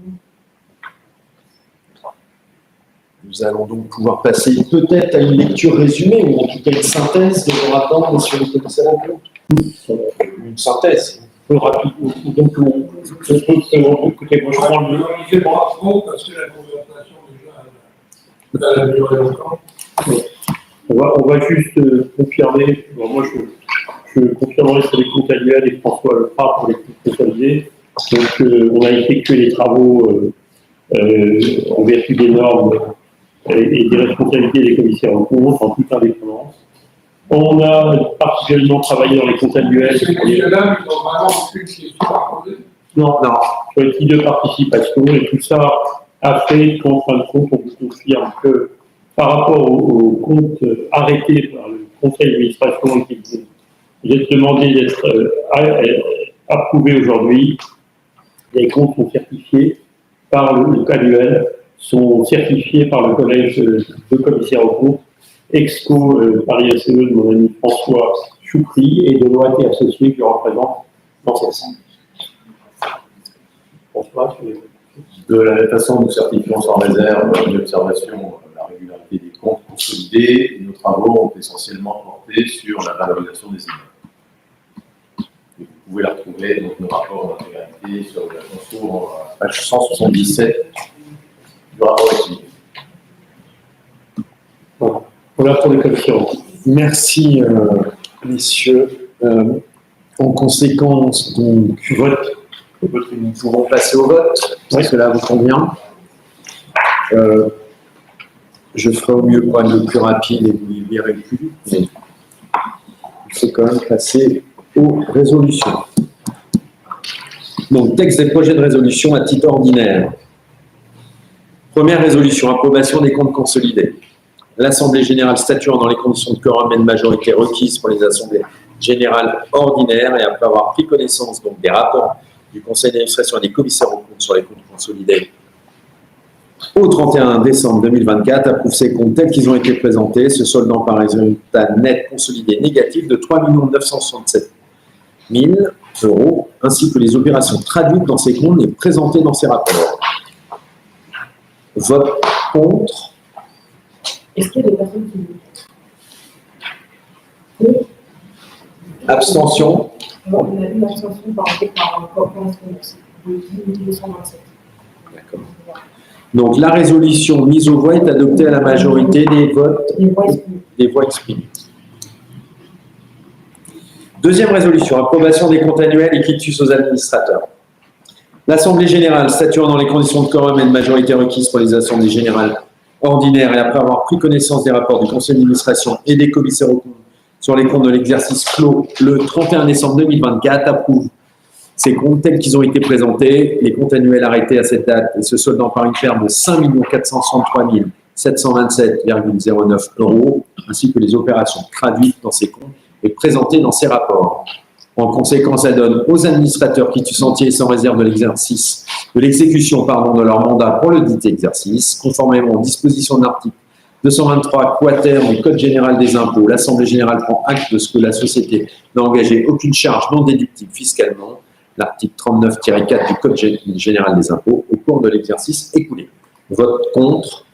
Nous allons donc pouvoir passer peut-être à une lecture résumée, ou en tout cas une synthèse de nos rapports, monsieur le commissaire en compte. Une synthèse. Rapide. Donc, écoutez, moi je prends le. Organisez bravo parce que la conversation déjà elle a duré longtemps. On va juste confirmer. Bon, moi, je confirmerai sur les comptes annuels et François le fera pour les comptes consolidés. Donc, on a effectué les travaux en vertu des normes et des responsabilités des commissaires en compte en toute indépendance. On a particulièrement travaillé dans les comptes annuels. Ces messieurs-là, ils ont vraiment aucune question à poser. Non, sur les types de participation et tout ça a fait qu'en fin de compte, on vous confirme que par rapport au compte arrêté par le conseil d'administration qui vous êtes demandé d'être approuvé aujourd'hui, les comptes sont certifiés par le annuel, sont certifiés par le collège de commissaires aux comptes, Exco Paris SE de mon ami François Choukri et de l'OAT associé que je représente dans cette salle. François, de la même façon, nous certifions sans réserve l'observation la régularité des comptes consolidés. Nos travaux ont essentiellement porté sur la valorisation des immeubles. pouvez la retrouver dans nos rapports d'intégralité sur la conso, page 177 du rapport équilibré. Voilà pour les coefficients. Merci, messieurs. En conséquence, donc, nous pourrons passer au vote, si cela vous convient. Je ferai au mieux pour être le plus rapide et vous n'y verrez plus. Mais il faut quand même passer aux résolutions. Donc, texte des projets de résolution à titre ordinaire. Première résolution, approbation des comptes consolidés. L'Assemblée générale statuant dans les conditions de quorum et de majorité requises pour les assemblées générales ordinaires et après avoir pris connaissance donc des rapports du Conseil d'administration et des commissaires aux comptes sur les comptes consolidés au 31 décembre 2024, approuve ces comptes tels qu'ils ont été présentés, se soldant par un résultat net consolidé négatif de 3 967 000 euros, ainsi que les opérations traduites dans ces comptes et présentées dans ces rapports. Vote contre. Est-ce qu'il y a des personnes qui votent? Abstention. Alors, on a une abstention par correspondance de 10 227. D'accord. Donc, la résolution mise aux voix est adoptée à la majorité des votes des voix exprimées. Deuxième résolution, approbation des comptes annuels et quitus aux administrateurs. L'Assemblée générale, statuant dans les conditions de quorum et de majorité requises pour les assemblées générales ordinaires et après avoir pris connaissance des rapports du Conseil d'administration et des commissaires aux comptes sur les comptes de l'exercice clos le 31 décembre 2024, approuve ces comptes tels qu'ils ont été présentés, les comptes annuels arrêtés à cette date et se soldant par une perte de 5 463 727,09 euros, ainsi que les opérations traduites dans ces comptes et présentées dans ces rapports. En conséquence, ça donne aux administrateurs quitus entiers sans réserve de l'exercice, de l'exécution, de leur mandat pour le dit exercice, conformément aux dispositions de l'article 223 quater du Code général des impôts. L'Assemblée générale prend acte de ce que la société n'a engagé aucune charge non déductible fiscalement, l'article 39-4 du Code général des impôts, au cours de l'exercice écoulé. Vote contre.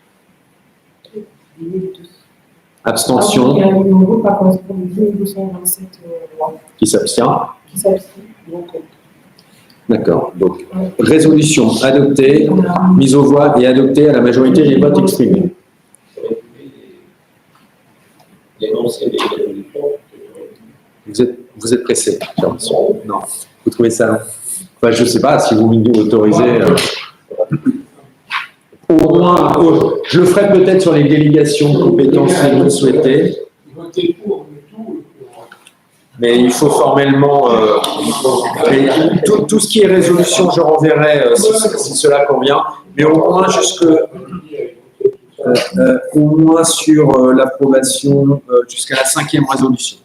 Abstention. Il y a un numéro par correspondant de 10 227 Qui s'abstient. qui s'abstient. Donc, D'accord. Donc, résolution adoptée, mise aux voix et adoptée à la majorité des votes exprimés. Vous êtes pressé, cher monsieur. Non. Vous trouvez ça long? Enfin, je ne sais pas si vous m'autorisez. Au moins, je le ferai peut-être sur les délégations de compétences si vous le souhaitez. Mais il faut formellement. Tout ce qui est résolution, je renverrai si cela convient. Mais au moins, au moins sur l'approbation jusqu'à la 5e résolution.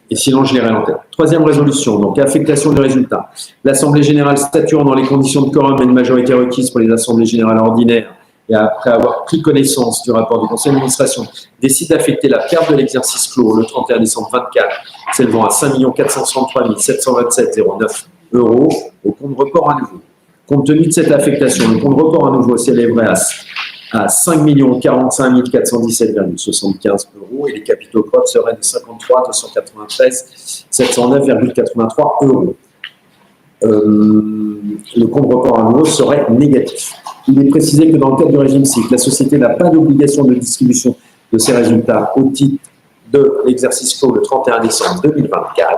Et sinon, je lirai en tête. 3e résolution, donc affectation du résultat. L'Assemblée générale statuant dans les conditions de quorum et de majorité requises pour les assemblées générales ordinaires et après avoir pris connaissance du rapport du Conseil d'administration, décide d'affecter la perte de l'exercice clos le 31 décembre 2024, s'élevant à 5 463 727,09 euros au compte report à nouveau. Compte tenu de cette affectation, le compte report à nouveau s'élèverait à 5 45 417,75 euros et les capitaux propres seraient de 53 293 709,83 euros. Le compte report à nouveau serait négatif. Il est précisé que dans le cadre du régime SIC, la société n'a pas d'obligation de distribution de ses résultats au titre de l'exercice clos le 31 décembre 2024.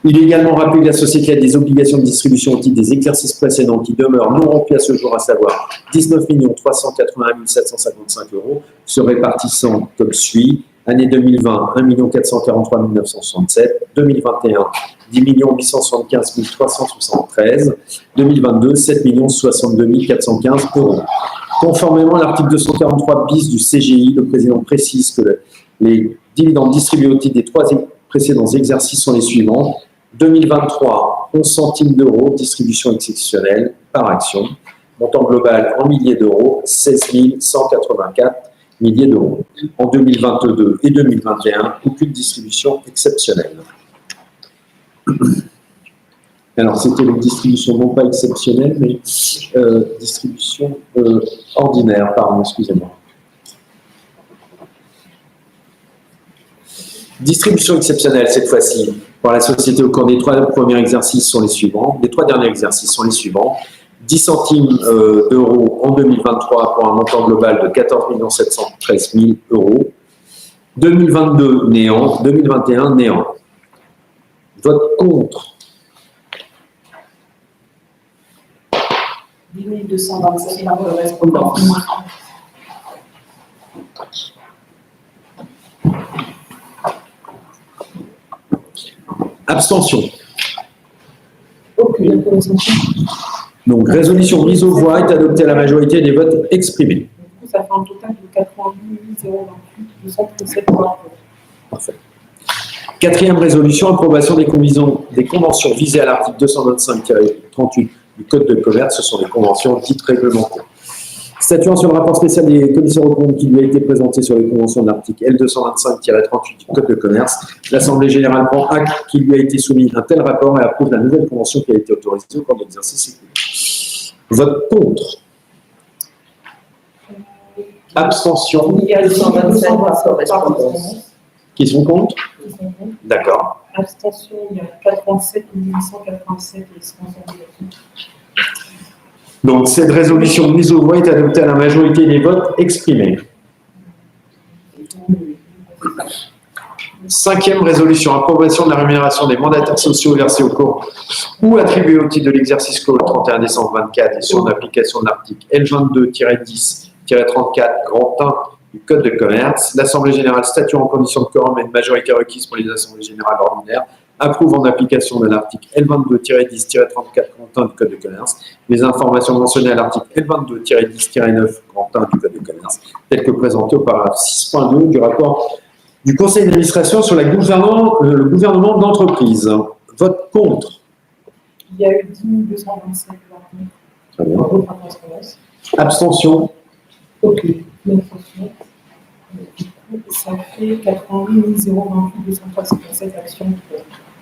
Il est également rappelé que la société a des obligations de distribution au titre des exercices précédents qui demeurent non remplies à ce jour, à savoir 19 381 755 euros, se répartissant comme suit. Année 2020, 1 443 967. 2021, 10 875 373. 2022, 7 062 415 euros. Conformément à l'article 243 bis du CGI, le président précise que les dividendes distribués au titre des 3 précédents exercices sont les suivants. 2023, 11 centimes d'euros, distribution exceptionnelle par action. Montant global en milliers d'euros, 16 184 milliers d'euros. En 2022 et 2021, aucune distribution exceptionnelle. Alors, c'était une distribution non pas exceptionnelle, mais distribution ordinaire, pardon, excusez-moi. Distribution exceptionnelle, cette fois-ci, pour la société au cours des 3 premiers exercices sont les suivants. Les 3 derniers exercices sont les suivants. 10 centimes d'euros en 2023 pour un montant global de 14 713 000 euros. 2022, néant. 2021, néant. Vote contre. 10 227 par correspondance. Abstention. Aucune abstention. Donc, résolution mise aux voix est adoptée à la majorité des votes exprimés. Du coup, ça fait un total de 88 028 237 voix. Parfait. 4e résolution, approbation des conventions visées à l'article 225-38 du Code de commerce. Ce sont des conventions dites réglementaires. Statuant sur le rapport spécial des commissaires aux comptes qui lui a été présenté sur les conventions de l'article L225-38 du Code de commerce, l'Assemblée générale prend acte qu'il lui a été soumis un tel rapport et approuve la nouvelle convention qui a été autorisée au cours de l'exercice écoulé. Vote contre. Abstention. Il y a 227 par correspondance. Qui sont contre? D'accord. Abstention, il y a 87 887 et 158. Donc, cette résolution mise aux voix est adoptée à la majorité des votes exprimés. 5e résolution, approbation de la rémunération des mandataires sociaux versés au cours ou attribués au titre de l'exercice clos le 31 décembre 2024 et sur l'application de l'article L22-10-34 grand 1 du Code de commerce. L'Assemblée générale statuant en condition de quorum et de majorité requise pour les assemblées générales ordinaires approuve en application de l'article L22-10-34 grand 1 du Code de commerce les informations mentionnées à l'article L22-10-9 grand 1 du Code de commerce, telles que présentées au paragraphe 6.2 du rapport du Conseil d'administration sur le gouvernement d'entreprise. Vote contre. Il y a eu 10 227 voix Très bien. contre par correspondance. Abstention. Aucune abstention. Ça fait 88 028 237 actions.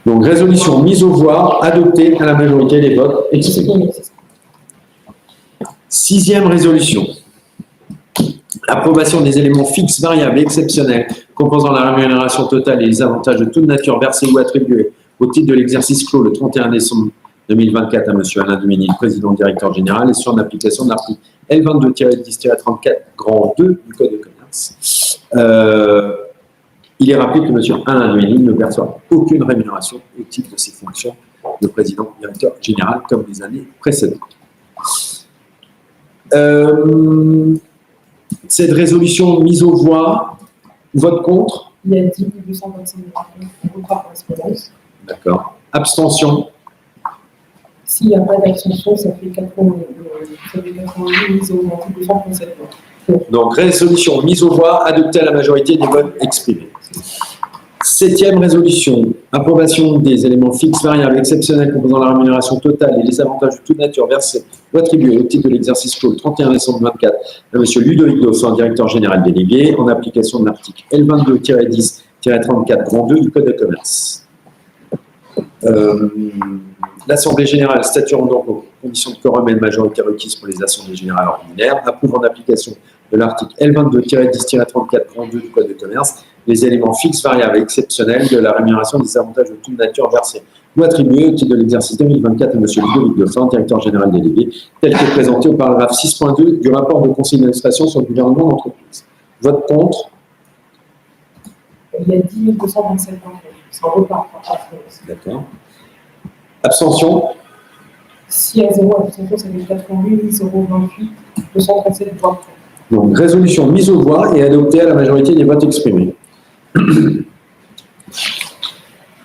Donc, résolution mise aux voix, adoptée à la majorité des votes exprimés. 6e résolution. Approbation des éléments fixes, variables et exceptionnels composant la rémunération totale et les avantages de toute nature versés ou attribués au titre de l'exercice clos le 31 décembre 2024 à M. Alain Duménil, président directeur général, et sur l'application de l'article L22-10-34 grand 2 du Code de commerce. Il est rappelé que M. Alain Duménil ne perçoit aucune rémunération au titre de ses fonctions de président directeur général comme les années précédentes. Cette résolution mise aux voix, vote contre. Il y a 10 225 voix contre par correspondance. D'accord. Abstention. S'il n'y a pas d'abstention, ça fait 88 028 237 voix. Donc, résolution mise aux voix, adoptée à la majorité des votes exprimés. 7e résolution, approbation des éléments fixes, variables, exceptionnels composant la rémunération totale et les avantages de toute nature versés ou attribués au titre de l'exercice clos le 31 décembre 2024 à M. Ludovic Dauphin, directeur général délégué, en application de l'article L22-10-34 grand 2 du Code de commerce. L'Assemblée générale statuant donc aux conditions de quorum et de majorité requises pour les assemblées générales ordinaires, approuve en application de l'article L22-10-34 grand 2 du Code de commerce les éléments fixes, variables et exceptionnels de la rémunération des avantages de toute nature versés ou attribués au titre de l'exercice 2024 à M. Ludovic Dauphin, directeur général délégué, tel que présenté au paragraphe 6.2 du rapport du Conseil d'administration sur le gouvernement d'entreprise. Vote contre. Il y a 10 227 voix contre. Ça repart par correspondance. D'accord. Abstention. S'il y a 0 abstention, ça fait 88 028 237 voix contre. Donc, résolution mise aux voix et adoptée à la majorité des votes exprimés.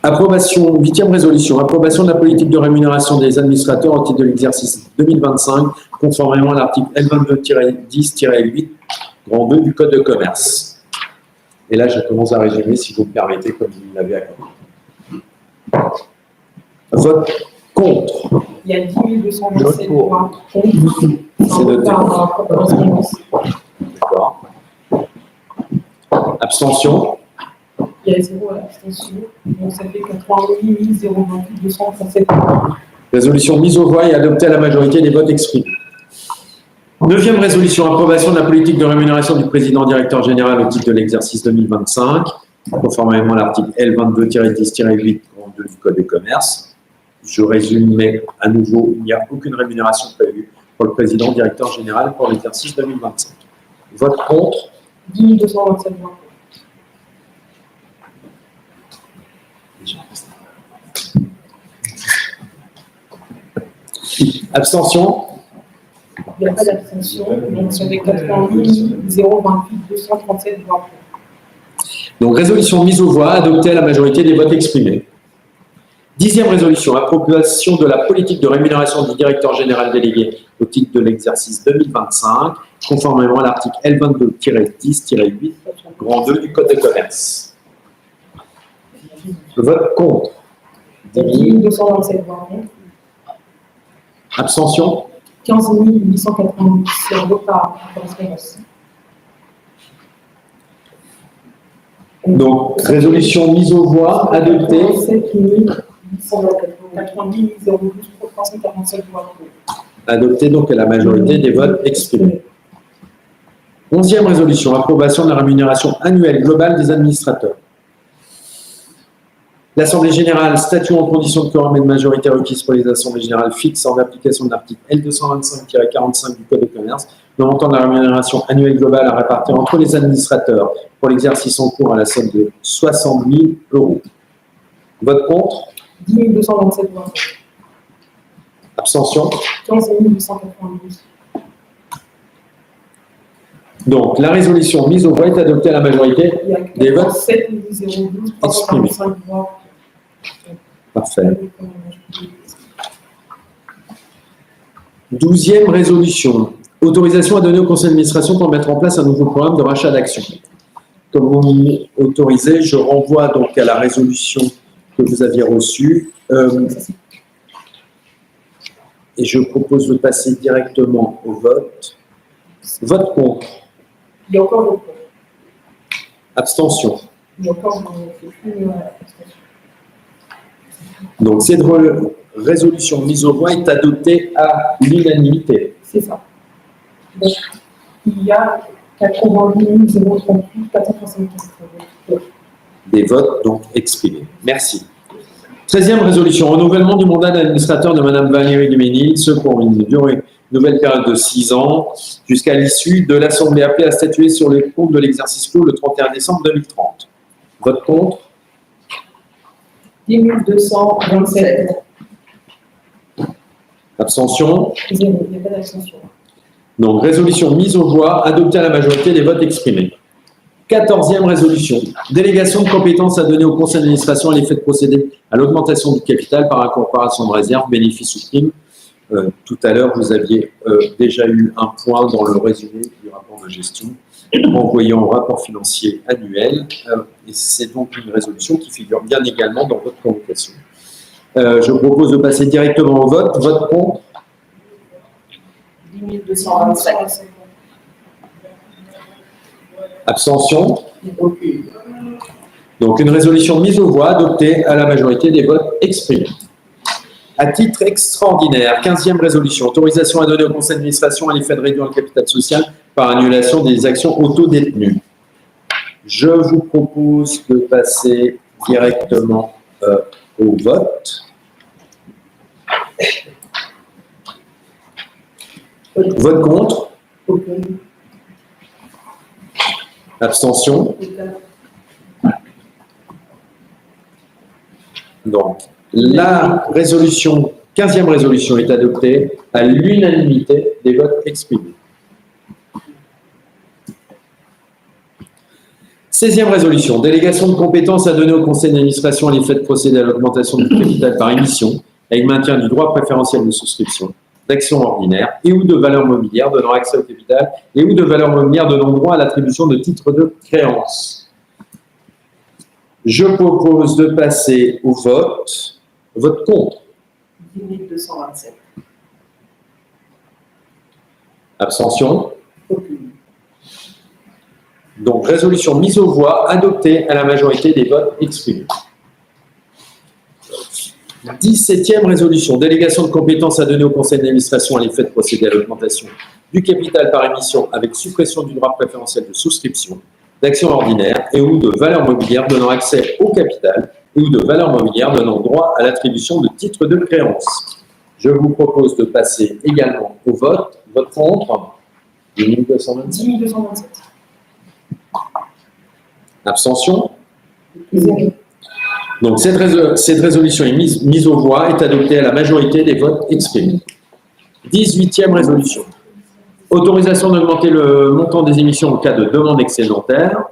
Approbation, 8e résolution, approbation de la politique de rémunération des administrateurs au titre de l'exercice 2025, conformément à l'article L22-10-8, grand 2 du Code de commerce. Et là, je commence à résumer, si vous me permettez, comme vous l'avez accordé. Vote contre. Il y a 10 227 voix contre. C'est noté. Par correspondance. D'accord. Abstention. Il y a 0 abstention. Donc ça fait 88 028 237 voix. Résolution mise aux voix et adoptée à la majorité des votes exprimés. 9e résolution, approbation de la politique de rémunération du président directeur général au titre de l'exercice 2025, conformément à l'article L22-10-8 du Code de commerce. Je résume, mais à nouveau, il n'y a aucune rémunération prévue pour le président directeur général pour l'exercice 2025. Vote contre. 10 227 voix. Abstention. Il n'y a pas d'abstention, donc sur les 88 028 237 voix. Donc, résolution mise aux voix, adoptée à la majorité des votes exprimés. 10e résolution, approbation de la politique de rémunération du directeur général délégué au titre de l'exercice 2025, conformément à l'article L22-10-8, grand 2 du Code de commerce. Le vote contre. 10 227 voix. Abstention. 15 890 voix par correspondance. Donc, résolution mise aux voix, adoptée. 7 890 012 347 voix. Adoptée donc à la majorité des votes exprimés. 11e résolution, approbation de la rémunération annuelle globale des administrateurs. L'Assemblée générale statue en condition de quorum et de majorité requise pour les assemblées générales fixes en application de l'article L225-45 du Code de commerce, le montant de la rémunération annuelle globale à répartir entre les administrateurs pour l'exercice en cours à la somme de 60 000 €. Vote contre. 10 227 voix. Abstention. 15 892. Donc, la résolution mise aux voix est adoptée à la majorité Il y a des votes 7 012 345 voix. Parfait. 12e résolution. Autorisation à donner au conseil d'administration pour mettre en place un nouveau programme de rachat d'actions. Comme vous m'y autorisez, je renvoie donc à la résolution que vous aviez reçue. Et je propose de passer directement au vote. Vote contre. Il y a encore d'autres. Abstention. Il y a encore une abstention. Donc, cette résolution mise aux voix est adoptée à l'unanimité. C'est ça. Donc, il y a 88 038 475 voix. Des votes donc exprimés. Merci. 13e résolution, renouvellement du mandat d'administrateur de Mme Valérie Duménil, ce pour une nouvelle période de 6 ans, jusqu'à l'issue de l'Assemblée appelée à statuer sur les comptes de l'exercice clos le 31 décembre 2030. Vote contre. 10 227 voix. Abstention. 0, il n'y a pas d'abstention. Donc, résolution mise aux voix, adoptée à la majorité des votes exprimés. 14e résolution, délégation de compétences à donner au conseil d'administration à l'effet de procéder à l'augmentation du capital par incorporation de réserve, bénéfice ou prime. Tout à l'heure, vous aviez déjà eu un point dans le résumé du rapport de gestion envoyant au rapport financier annuel. Et c'est donc une résolution qui figure bien également dans votre convocation. Je propose de passer directement au vote. Vote contre. 10 227. Abstention. Donc, une résolution mise aux voix adoptée à la majorité des votes exprimés. À titre extraordinaire, 15e résolution, autorisation à donner au conseil d'administration à l'effet de réduire le capital social par annulation des actions autodétenues. Je vous propose de passer directement au vote. Vote contre. Abstention. Donc, la résolution, 15e résolution est adoptée à l'unanimité des votes exprimés. 16e résolution, délégation de compétences à donner au conseil d'administration à l'effet de procéder à l'augmentation du capital par émission avec maintien du droit préférentiel de souscription d'actions ordinaires et ou de valeurs mobilières donnant accès au capital et ou de valeurs mobilières donnant droit à l'attribution de titres de créance. Je propose de passer au vote. Vote contre. 10 227. Abstention. Donc, résolution mise aux voix, adoptée à la majorité des votes exprimés. 17e résolution, délégation de compétences à donner au conseil d'administration à l'effet de procéder à l'augmentation du capital par émission avec suppression du droit préférentiel de souscription d'actions ordinaires et ou de valeurs mobilières donnant accès au capital et ou de valeurs mobilières donnant droit à l'attribution de titres de créance. Je vous propose de passer également au vote. Vote contre 10 227. 10 227. Abstention. 0. Donc cette résolution est mise aux voix, est adoptée à la majorité des votes exprimés. 18e résolution. Autorisation d'augmenter le montant des émissions en cas de demande excédentaire.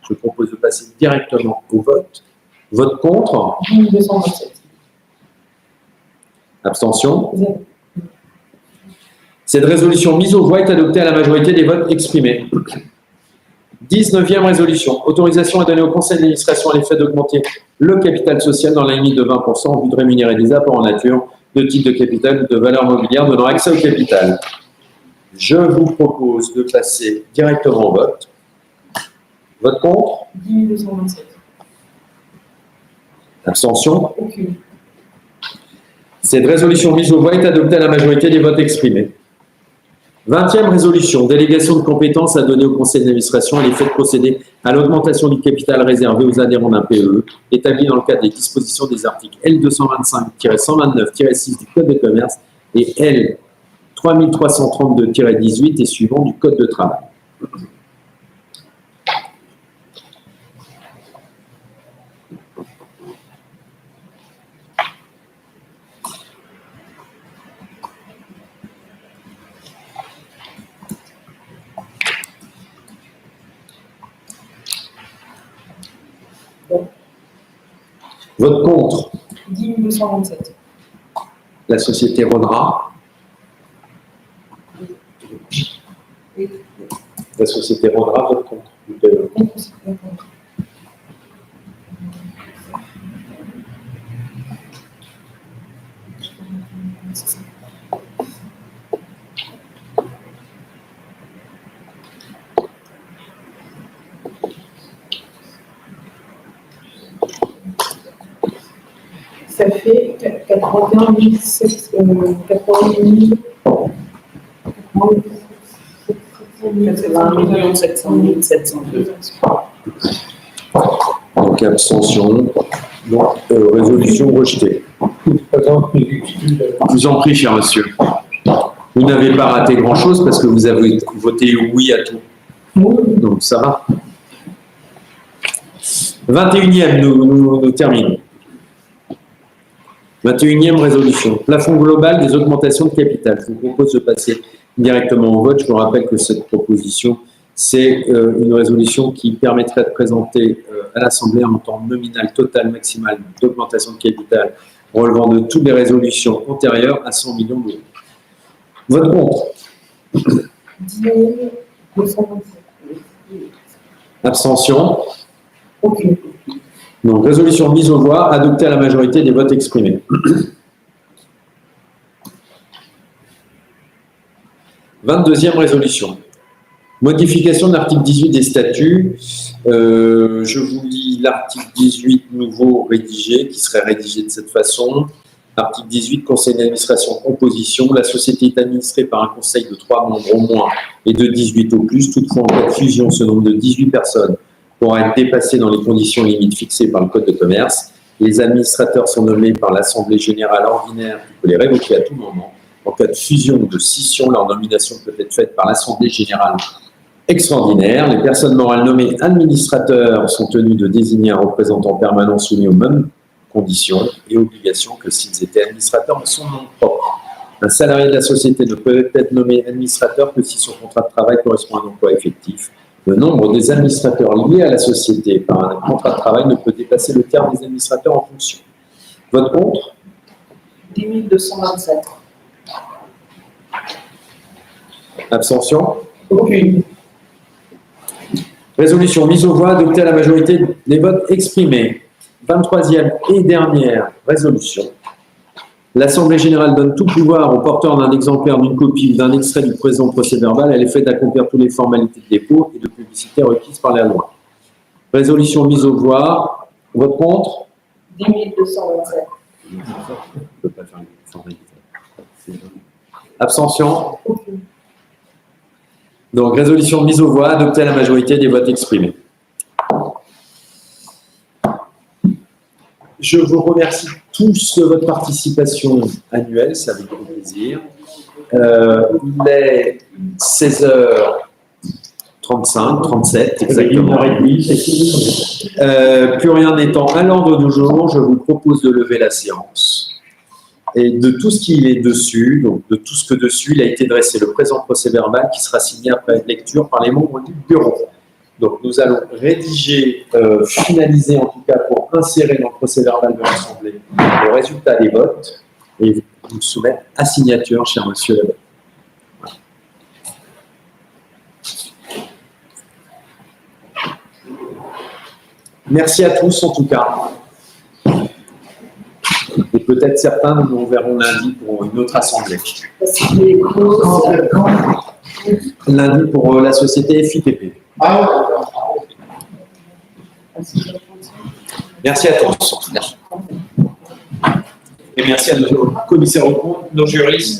Je propose de passer directement au vote. Vote contre. 10 227. Abstention. 0. Cette résolution mise aux voix est adoptée à la majorité des votes exprimés. 19e résolution. Autorisation à donner au conseil d'administration à l'effet d'augmenter le capital social dans la limite de 20% en vue de rémunérer des apports en nature de titres de capital ou de valeurs mobilières donnant accès au capital. Je vous propose de passer directement au vote. Vote contre. 10 227. Abstention. Aucune. Cette résolution mise aux voix est adoptée à la majorité des votes exprimés. 20e résolution, délégation de compétences à donner au conseil d'administration à l'effet de procéder à l'augmentation du capital réservé aux adhérents d'un PE, établi dans le cadre des dispositions des articles L225-129-6 du Code de commerce et L 3332-18 et suivants du Code de travail. Vote contre. 10 227. La société Ronra. La société Ronra vote contre. Ça fait 81 700. 81 700. Donc abstention. Donc résolution rejetée. Je vous en prie, cher monsieur. Vous n'avez pas raté grand-chose parce que vous avez voté oui à tout. Donc ça va. 21e, nous terminons. 21e résolution. Plafond global des augmentations de capital. Je vous propose de passer directement au vote. Je vous rappelle que cette proposition, c'est une résolution qui permettrait de présenter à l'Assemblée un montant nominal total maximal d'augmentation de capital relevant de toutes les résolutions antérieures à 100 millions d'euros. Vote contre. 10 227. Abstention. Aucune. Donc, résolution mise aux voix, adoptée à la majorité des votes exprimés. 22e résolution. Modification de l'article 18 des statuts. Je vous lis l'article 18 nouveau rédigé, qui serait rédigé de cette façon. Article 18, conseil d'administration composition. La société est administrée par un conseil de 3 membres au moins et de 18 au plus. Toutefois, en cas de fusion, ce nombre de 18 personnes pourra être dépassé dans les conditions limites fixées par le Code de commerce. Les administrateurs sont nommés par l'Assemblée générale ordinaire qui peut les révoquer à tout moment. En cas de fusion ou de scission, leur nomination peut être faite par l'Assemblée générale extraordinaire. Les personnes morales nommées administrateurs sont tenues de désigner un représentant permanent soumis aux mêmes conditions et obligations que s'ils étaient administrateurs de son nom propre. Un salarié de la société ne peut être nommé administrateur que si son contrat de travail correspond à un emploi effectif. Le nombre des administrateurs liés à la société par un contrat de travail ne peut dépasser le tiers des administrateurs en fonction. Vote contre. 10 227. Abstention. Aucune. Résolution mise aux voix, adoptée à la majorité des votes exprimés. 23e et dernière résolution. L'Assemblée générale donne tout pouvoir au porteur d'un exemplaire, d'une copie ou d'un extrait du présent procès-verbal à l'effet d'accomplir toutes les formalités de dépôt et de publicité requises par la loi. Résolution mise aux voix. Vote contre. 10 227. Je ne peux pas faire une formalité. Abstention. Aucune. Donc, résolution de mise aux voix, adoptée à la majorité des votes exprimés. Je vous remercie tous de votre participation annuelle, c'est avec grand plaisir. Il est 16h35, 37 exactement. Plus rien n'étant à l'ordre du jour, je vous propose de lever la séance. Et de tout ce qui est dessus, donc de tout ce que dessus, il a été dressé le présent procès-verbal qui sera signé après lecture par les membres du bureau. Donc nous allons rédiger, finaliser en tout cas pour insérer dans le procès-verbal de l'Assemblée le résultat des votes et vous soumettre à signature, cher monsieur. Merci à tous en tout cas. Et peut-être certains nous verront lundi pour une autre assemblée. Lundi pour la société FIPP. Merci à tous. Et merci à nos commissaires aux comptes, nos juristes.